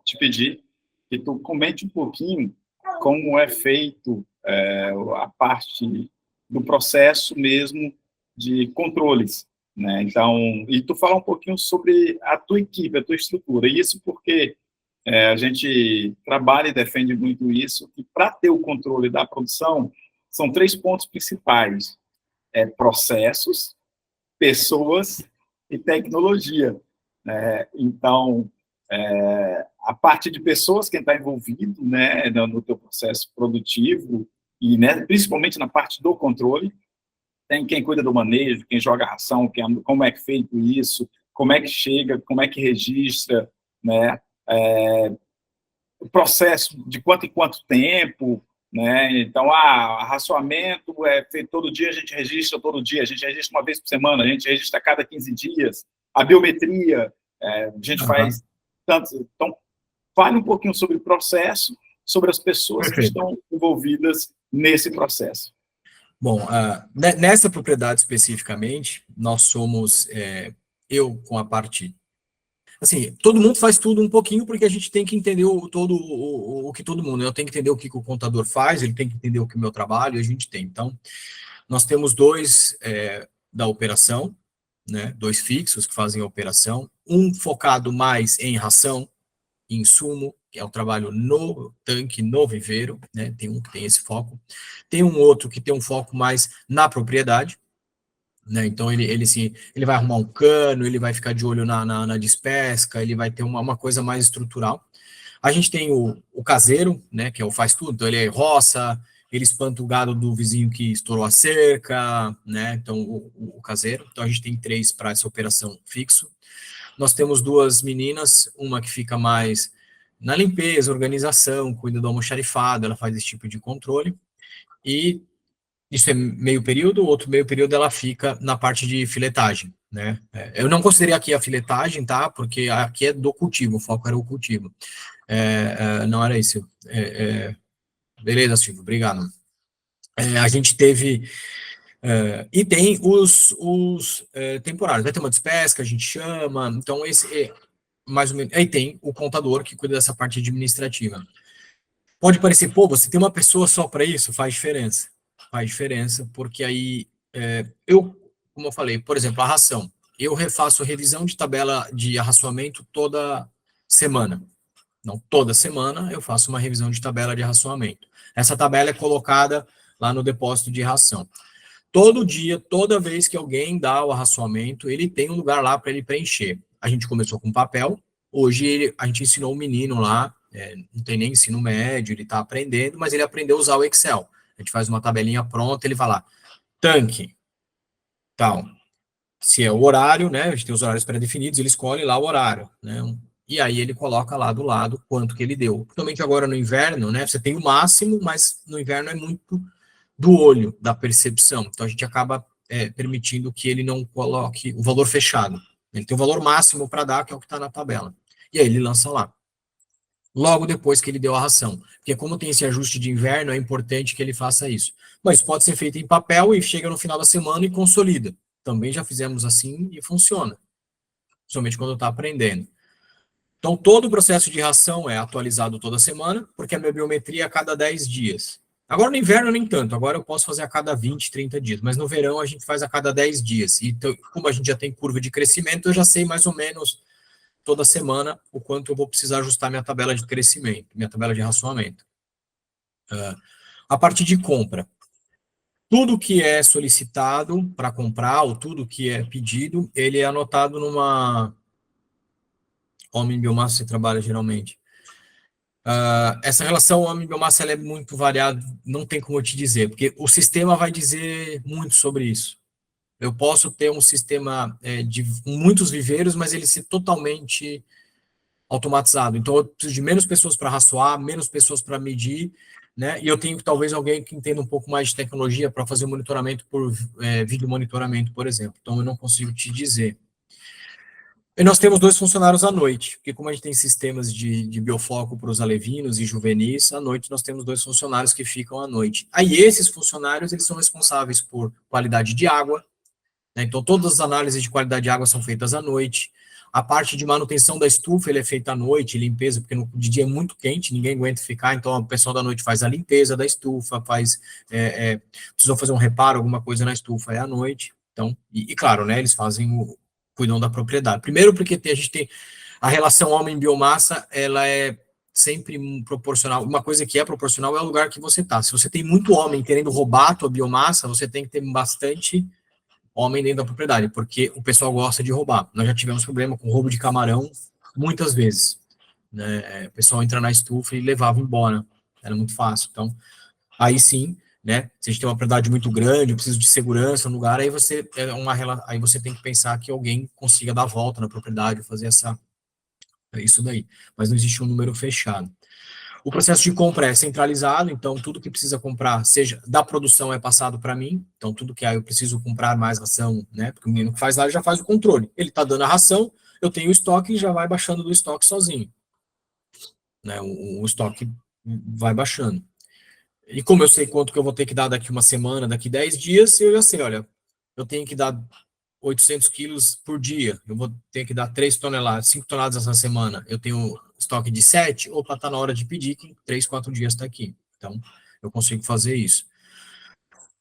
te pedir que tu comente um pouquinho como é feito a parte do processo mesmo de controles, né? Então, e tu fala um pouquinho sobre a tua equipe, a tua estrutura. Isso porque a gente trabalha e defende muito isso, que para ter o controle da produção, são 3 pontos principais: processos, pessoas e tecnologia, né? Então, a parte de pessoas, quem está envolvido, né, no teu processo produtivo, e né, principalmente na parte do controle, tem quem cuida do manejo, quem joga a ração, como é que é feito isso, como é que chega, como é que registra, né, o processo de quanto em quanto tempo, né? Então, racionamento é feito todo dia, a gente registra todo dia, a gente registra uma vez por semana, a gente registra a cada 15 dias, a biometria, a gente faz tanto. Então, fale um pouquinho sobre o processo, sobre as pessoas que estão envolvidas nesse processo. Bom, nessa propriedade especificamente, nós somos, eu com a parte. Assim, todo mundo faz tudo um pouquinho, porque a gente tem que entender o que todo mundo. Eu tenho que entender o que o contador faz, ele tem que entender o que o meu trabalho, e a gente tem. Então, nós temos 2 da operação, né, 2 fixos que fazem a operação, um focado mais em ração, insumo, que é o trabalho no tanque, no viveiro, né, tem um que tem esse foco. Tem um outro que tem um foco mais na propriedade, né, então ele vai arrumar um cano, ele vai ficar de olho na despesca, ele vai ter uma coisa mais estrutural. A gente tem o caseiro, né, que é o faz tudo, então ele roça, ele espanta o gado do vizinho que estourou a cerca, né, então o caseiro. Então a gente tem 3 para essa operação fixo. Nós temos 2 meninas, uma que fica mais na limpeza, organização, cuida do almoxarifado, ela faz esse tipo de controle, e isso é meio período, o outro meio período ela fica na parte de filetagem, né? Eu não considerei aqui a filetagem, tá? Porque aqui é do cultivo, o foco era o cultivo. Não era isso. Beleza, Silvio, obrigado. A gente teve... e tem os temporários. Vai ter uma despesca, a gente chama. Então, esse mais ou menos... Aí tem o contador que cuida dessa parte administrativa. Pode parecer, pô, você tem uma pessoa só para isso? Faz diferença. Faz diferença, porque aí como eu falei, por exemplo, a ração. Eu refaço revisão de tabela de arraçoamento toda semana. Não, toda semana eu faço uma revisão de tabela de arraçoamento. Essa tabela é colocada lá no depósito de ração. Todo dia, toda vez que alguém dá o arraçoamento, ele tem um lugar lá para ele preencher. A gente começou com papel, hoje a gente ensinou o menino lá, não tem nem ensino médio, ele está aprendendo, mas ele aprendeu a usar o Excel. A gente faz uma tabelinha pronta, ele vai lá, tanque, tal. Se é o horário, né? A gente tem os horários pré-definidos, ele escolhe lá o horário, né? E aí ele coloca lá do lado quanto que ele deu. Principalmente agora no inverno, né? Você tem o máximo, mas no inverno é muito do olho, da percepção. Então a gente acaba permitindo que ele não coloque o valor fechado. Ele tem o valor máximo para dar, que é o que está na tabela. E aí ele lança lá. Logo depois que ele deu a ração. Porque como tem esse ajuste de inverno, é importante que ele faça isso. Mas pode ser feito em papel e chega no final da semana e consolida. Também já fizemos assim e funciona. Principalmente quando está aprendendo. Então, todo o processo de ração é atualizado toda semana, porque a minha biometria é a cada 10 dias. Agora, no inverno, nem tanto. Agora eu posso fazer a cada 20, 30 dias. Mas no verão, a gente faz a cada 10 dias. E então, como a gente já tem curva de crescimento, eu já sei mais ou menos toda semana o quanto eu vou precisar ajustar minha tabela de crescimento, minha tabela de racionamento. A parte de compra. Tudo que é solicitado para comprar, ou tudo que é pedido, ele é anotado numa... Homem-biomassa você trabalha geralmente. Essa relação homem-biomassa ela é muito variada, não tem como eu te dizer, porque o sistema vai dizer muito sobre isso. Eu posso ter um sistema de muitos viveiros, mas ele ser totalmente automatizado. Então, eu preciso de menos pessoas para raçoar, menos pessoas para medir, né? E eu tenho talvez alguém que entenda um pouco mais de tecnologia para fazer monitoramento por vídeo monitoramento, por exemplo. Então, eu não consigo te dizer. E nós temos 2 funcionários à noite, porque como a gente tem sistemas de biofoco para os alevinos e juvenis, à noite nós temos 2 funcionários que ficam à noite. Aí esses funcionários, eles são responsáveis por qualidade de água, né? Então todas as análises de qualidade de água são feitas à noite. A parte de manutenção da estufa, ele é feita à noite, limpeza, porque de dia é muito quente, ninguém aguenta ficar, então o pessoal da noite faz a limpeza da estufa, precisou fazer um reparo, alguma coisa na estufa, é à noite. Então, claro, né, eles cuidam da propriedade. Primeiro porque a gente tem a relação homem-biomassa, ela é sempre proporcional. Uma coisa que é proporcional é o lugar que você está. Se você tem muito homem querendo roubar a tua biomassa, você tem que ter bastante homem dentro da propriedade, porque o pessoal gosta de roubar. Nós já tivemos problema com roubo de camarão muitas vezes, né? O pessoal entra na estufa e levava embora. Era muito fácil. Então, aí sim, né? Se a gente tem uma propriedade muito grande, eu preciso de segurança no lugar, aí você tem que pensar que alguém consiga dar a volta na propriedade, fazer isso daí. Mas não existe um número fechado. O processo de compra é centralizado, então tudo que precisa comprar, seja da produção, é passado para mim. Então tudo que eu preciso comprar mais ração, né? Porque o menino que faz lá, ele já faz o controle. Ele está dando a ração, eu tenho o estoque e já vai baixando do estoque sozinho, né? O estoque vai baixando. E como eu sei quanto que eu vou ter que dar daqui uma semana, daqui 10 dias, eu já sei, olha, eu tenho que dar 800 quilos por dia, eu vou ter que dar 3 toneladas, 5 toneladas essa semana, eu tenho estoque de 7, opa, está na hora de pedir, que em 3, 4 dias está aqui. Então, eu consigo fazer isso.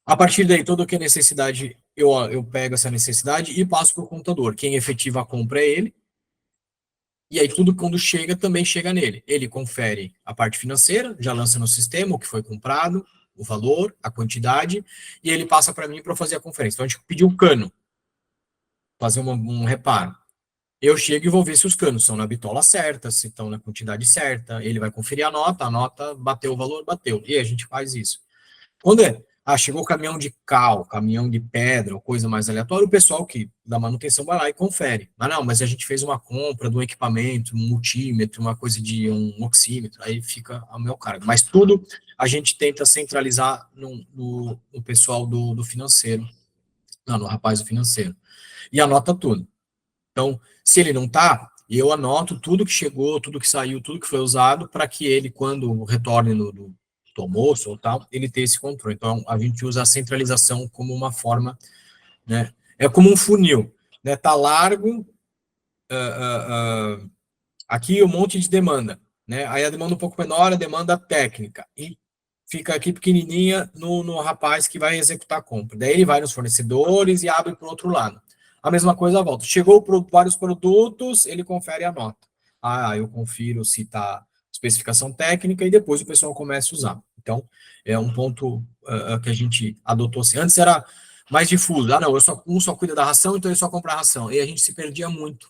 A partir daí, toda que é necessidade, eu pego essa necessidade e passo para o contador. Quem efetiva a compra é ele, e aí tudo quando chega, também chega nele. Ele confere a parte financeira, já lança no sistema o que foi comprado, o valor, a quantidade, e ele passa para mim para fazer a conferência. Então, a gente pediu o cano, fazer um reparo. Eu chego e vou ver se os canos são na bitola certa, se estão na quantidade certa, ele vai conferir a nota bateu o valor, bateu, e a gente faz isso. Quando chegou o caminhão de cal, caminhão de pedra, ou coisa mais aleatória, o pessoal que da manutenção vai lá e confere. Mas a gente fez uma compra de um equipamento, um multímetro, uma coisa de um oxímetro, aí fica a meu cargo. Mas tudo a gente tenta centralizar no pessoal do financeiro, no rapaz do financeiro, e anota tudo. Então, se ele não está, eu anoto tudo que chegou, tudo que saiu, tudo que foi usado, para que ele, quando retorne do almoço ou tal, ele tenha esse controle. Então, a gente usa a centralização como uma forma, né? É como um funil, né? Tá largo, aqui um monte de demanda, né? Aí a demanda um pouco menor, a demanda técnica, e fica aqui pequenininha no rapaz que vai executar a compra. Daí ele vai nos fornecedores e abre para o outro lado. A mesma coisa à volta. Chegou vários produtos, ele confere a nota. Eu confiro se está especificação técnica e depois o pessoal começa a usar. Então, é um ponto que a gente adotou assim. Antes era mais difuso. Um só cuida da ração, então ele só compra a ração. E a gente se perdia muito.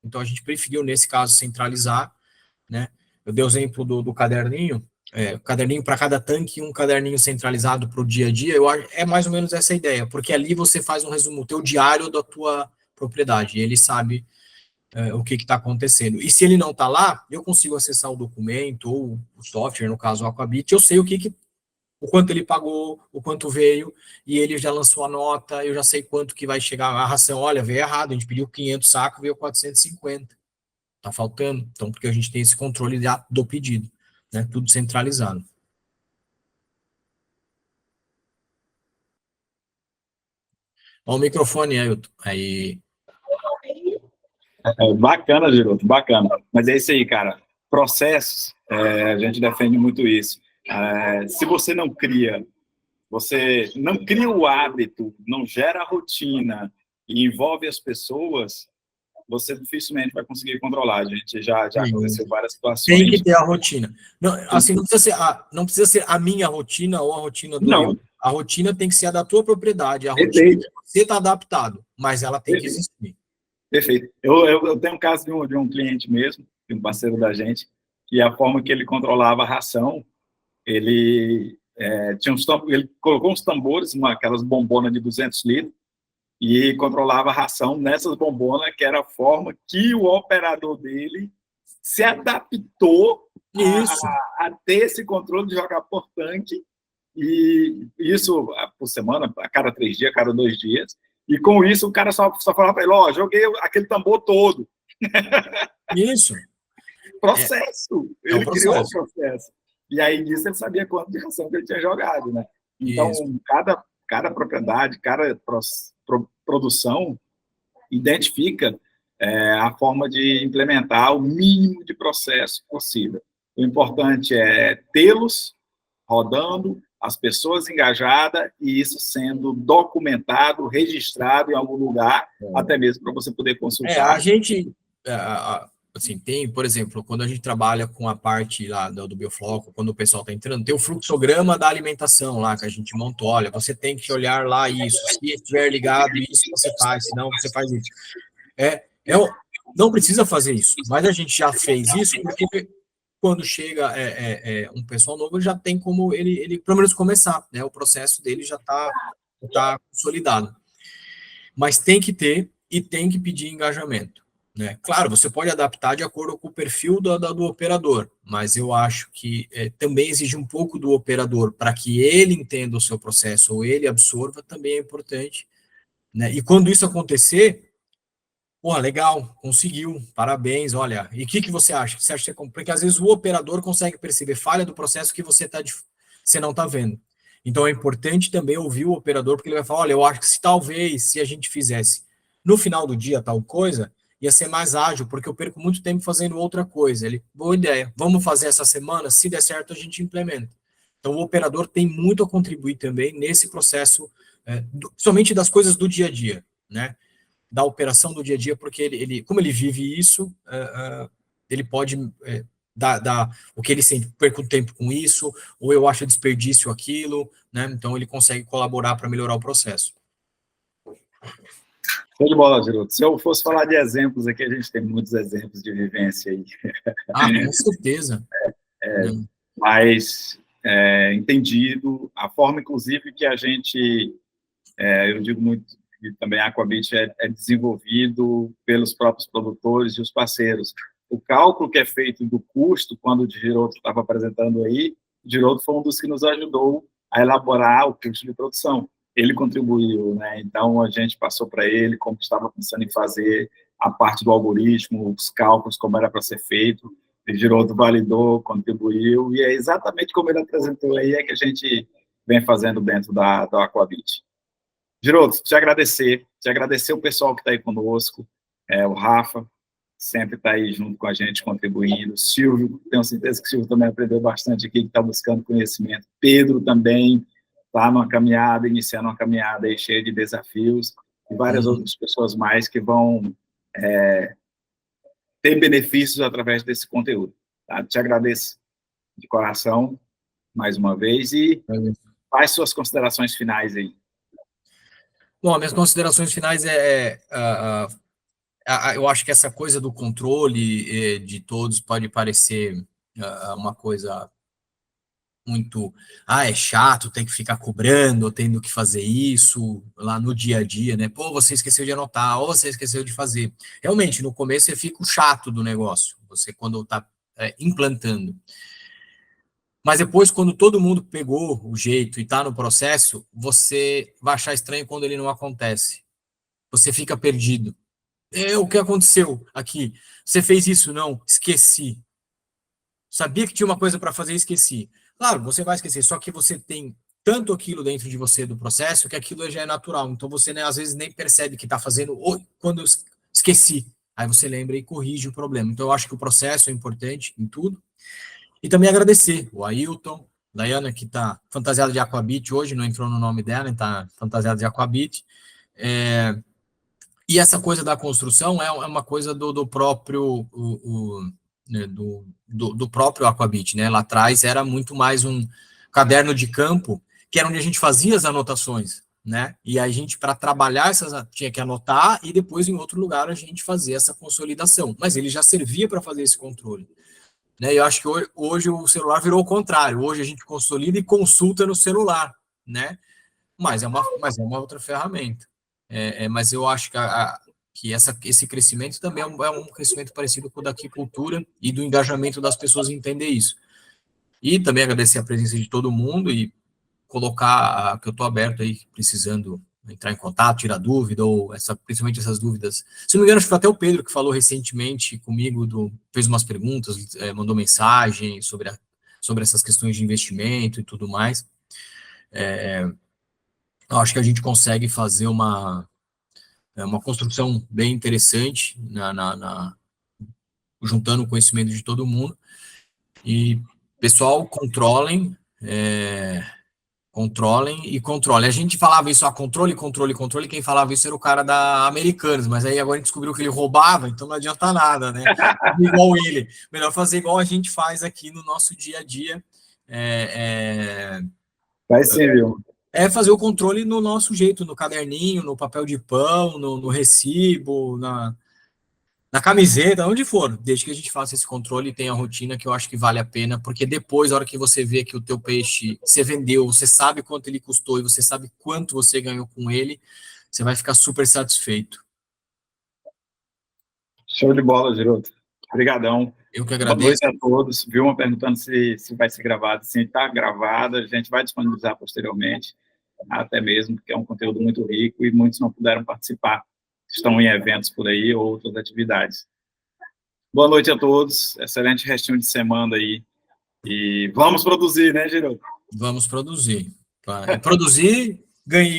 Então, a gente preferiu, nesse caso, centralizar, né? Eu dei o exemplo do caderninho, caderninho para cada tanque, um caderninho centralizado para o dia a dia. É mais ou menos essa a ideia, porque ali você faz um resumo, o teu diário da tua propriedade, e ele sabe o que está acontecendo. E se ele não está lá, eu consigo acessar o documento, ou o software, no caso o Aquabit, eu sei o quanto ele pagou, o quanto veio, e ele já lançou a nota, eu já sei quanto que vai chegar a ração. Olha, veio errado, a gente pediu 500 sacos, veio 450. Está faltando. Então, porque a gente tem esse controle do pedido, né? Tudo centralizado. Olha o microfone, Ailton. Aí. Bacana, Giroto, bacana. Mas é isso aí, cara. Processos, a gente defende muito isso. Se você não cria o hábito, não gera a rotina e envolve as pessoas, você dificilmente vai conseguir controlar. A gente já aconteceu várias situações. Tem que ter a rotina. Não, assim, não precisa ser a minha rotina ou a rotina do Ailton. A rotina tem que ser a da tua propriedade. A rotina você está adaptado, mas ela tem que existir. Perfeito. Eu tenho um caso de um cliente mesmo, de um parceiro da gente, que a forma que ele controlava a ração, ele ele colocou uns tambores, aquelas bombonas de 200 litros, e controlava a ração nessas bombonas, que era a forma que o operador dele se adaptou Isso, a ter esse controle de jogar por tanque, e isso por semana, a cada 3 dias, a cada 2 dias, e com isso o cara só falava para ele, ó, joguei aquele tambor todo. isso. Processo. É um Ele criou o processo. processo. E aí nisso ele sabia quanto de ração que ele tinha jogado, né? Então, Isso. cada propriedade, cada produção identifica a forma de implementar o mínimo de processo possível. O importante é tê-los rodando, as pessoas engajadas e isso sendo documentado, registrado em algum lugar, até mesmo para você poder consultar. A gente, assim, tem, por exemplo, quando a gente trabalha com a parte lá do Biofloco, quando o pessoal está entrando, tem o fluxograma da alimentação lá que a gente montou. Olha, você tem que olhar lá isso. Se estiver ligado, isso você faz, senão você faz isso. Não precisa fazer isso, mas a gente já fez isso porque quando chega um pessoal novo, já tem como ele pelo menos começar, né? O processo dele já está consolidado. Mas tem que ter e tem que pedir engajamento, né? Claro, você pode adaptar de acordo com o perfil do operador, mas eu acho que também exige um pouco do operador para que ele entenda o seu processo ou ele absorva, também é importante, né? E quando isso acontecer, pô, legal, conseguiu, parabéns, olha. E o que você acha? Você acha que porque às vezes o operador consegue perceber falha do processo que você não está vendo. Então é importante também ouvir o operador, porque ele vai falar, olha, eu acho que se a gente fizesse no final do dia tal coisa, ia ser mais ágil, porque eu perco muito tempo fazendo outra coisa. Ele, boa ideia, vamos fazer essa semana, se der certo a gente implementa. Então o operador tem muito a contribuir também nesse processo, somente das coisas do dia a dia, né? Da operação do dia a dia, porque ele como ele vive isso, ele pode dar o que ele sente, perco tempo com isso, ou eu acho desperdício aquilo, né? Então ele consegue colaborar para melhorar o processo. Show de bola, Giroto. Se eu fosse falar de exemplos aqui, a gente tem muitos exemplos de vivência aí. Com certeza. Mas entendido, a forma, inclusive, que a gente, eu digo muito, que também a Aquabit é desenvolvido pelos próprios produtores e os parceiros. O cálculo que é feito do custo, quando o Giroto estava apresentando aí, o Giroto foi um dos que nos ajudou a elaborar o custo de produção. Ele contribuiu, né? Então a gente passou para ele como estava pensando em fazer a parte do algoritmo, os cálculos, como era para ser feito. O Giroto validou, contribuiu, e é exatamente como ele apresentou aí, que a gente vem fazendo dentro da Aquabit. Giroto, te agradecer o pessoal que está aí conosco, o Rafa, sempre está aí junto com a gente, contribuindo, o Silvio, tenho certeza que o Silvio também aprendeu bastante aqui, que está buscando conhecimento, Pedro também está iniciando uma caminhada aí cheia de desafios, e várias outras pessoas mais que vão ter benefícios através desse conteúdo. Tá? Te agradeço de coração, mais uma vez, e faz suas considerações finais aí. Bom, minhas considerações finais eu acho que essa coisa do controle de todos pode parecer uma coisa muito, é chato, tem que ficar cobrando, tendo que fazer isso lá no dia a dia, né? Pô, você esqueceu de anotar, ou você esqueceu de fazer. Realmente, no começo você fica o chato do negócio, você quando está implantando. Mas depois, quando todo mundo pegou o jeito e está no processo, você vai achar estranho quando ele não acontece. Você fica perdido. O que aconteceu aqui? Você fez isso? Não, esqueci. Sabia que tinha uma coisa para fazer e esqueci. Claro, você vai esquecer, só que você tem tanto aquilo dentro de você do processo que aquilo já é natural. Então você, né, às vezes, nem percebe que está fazendo quando eu esqueci. Aí você lembra e corrige o problema. Então eu acho que o processo é importante em tudo. E também agradecer o Ailton, Dayana, que está fantasiada de Aquabit hoje, não entrou no nome dela, está fantasiada de Aquabit. E essa coisa da construção é uma coisa do próprio do próprio Aquabit, né? Lá atrás era muito mais um caderno de campo, que era onde a gente fazia as anotações, né? E a gente, para trabalhar tinha que anotar e depois em outro lugar a gente fazia essa consolidação. Mas ele já servia para fazer esse controle. Né? Eu acho que hoje o celular virou o contrário. Hoje a gente consolida e consulta no celular, né? Mas é uma outra ferramenta. Mas eu acho que que esse crescimento também é um crescimento parecido com o da aquicultura e do engajamento das pessoas em entender isso. E também agradecer a presença de todo mundo e colocar que eu estou aberto aí, precisando entrar em contato, tirar dúvida, ou principalmente essas dúvidas. Se não me engano, acho que foi até o Pedro que falou recentemente comigo, fez umas perguntas, mandou mensagem sobre essas questões de investimento e tudo mais. Eu acho que a gente consegue fazer uma construção bem interessante, juntando o conhecimento de todo mundo. E, pessoal, controlem e controlem. A gente falava isso, controle, quem falava isso era o cara da Americanas, mas aí agora a gente descobriu que ele roubava, então não adianta nada, né? Igual ele. Melhor fazer igual a gente faz aqui no nosso dia a dia. Vai sim, viu? Fazer o controle no nosso jeito, no caderninho, no papel de pão, no recibo, na camiseta, onde for, desde que a gente faça esse controle e tenha a rotina, que eu acho que vale a pena, porque depois, a hora que você vê que o teu peixe você vendeu, você sabe quanto ele custou e você sabe quanto você ganhou com ele, você vai ficar super satisfeito. Show de bola, Giroto. Obrigadão. Eu que agradeço. Boa noite a todos. Vilma perguntando se vai ser gravado. Sim, está gravado, a gente vai disponibilizar posteriormente, até mesmo, porque é um conteúdo muito rico e muitos não puderam participar. Estão em eventos por aí ou outras atividades. Boa noite a todos, excelente restinho de semana aí. E vamos produzir, né, Giroto? Vamos produzir. Produzir,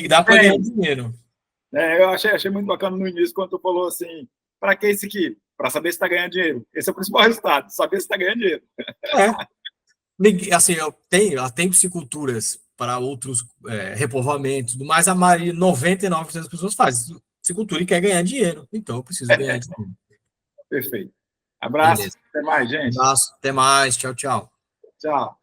dá para ganhar dinheiro. Eu achei muito bacana no início, quando tu falou assim, para que isso aqui? Para saber se está ganhando dinheiro. Esse é o principal resultado, saber se está ganhando dinheiro. Assim, tem pisciculturas para outros repovoamentos, mas a maioria, 99% das pessoas fazem piscicultura e quer ganhar dinheiro. Então, eu preciso ganhar dinheiro. Perfeito. Abraço. Beleza. Até mais, gente. Abraço. Até mais. Tchau, tchau. Tchau.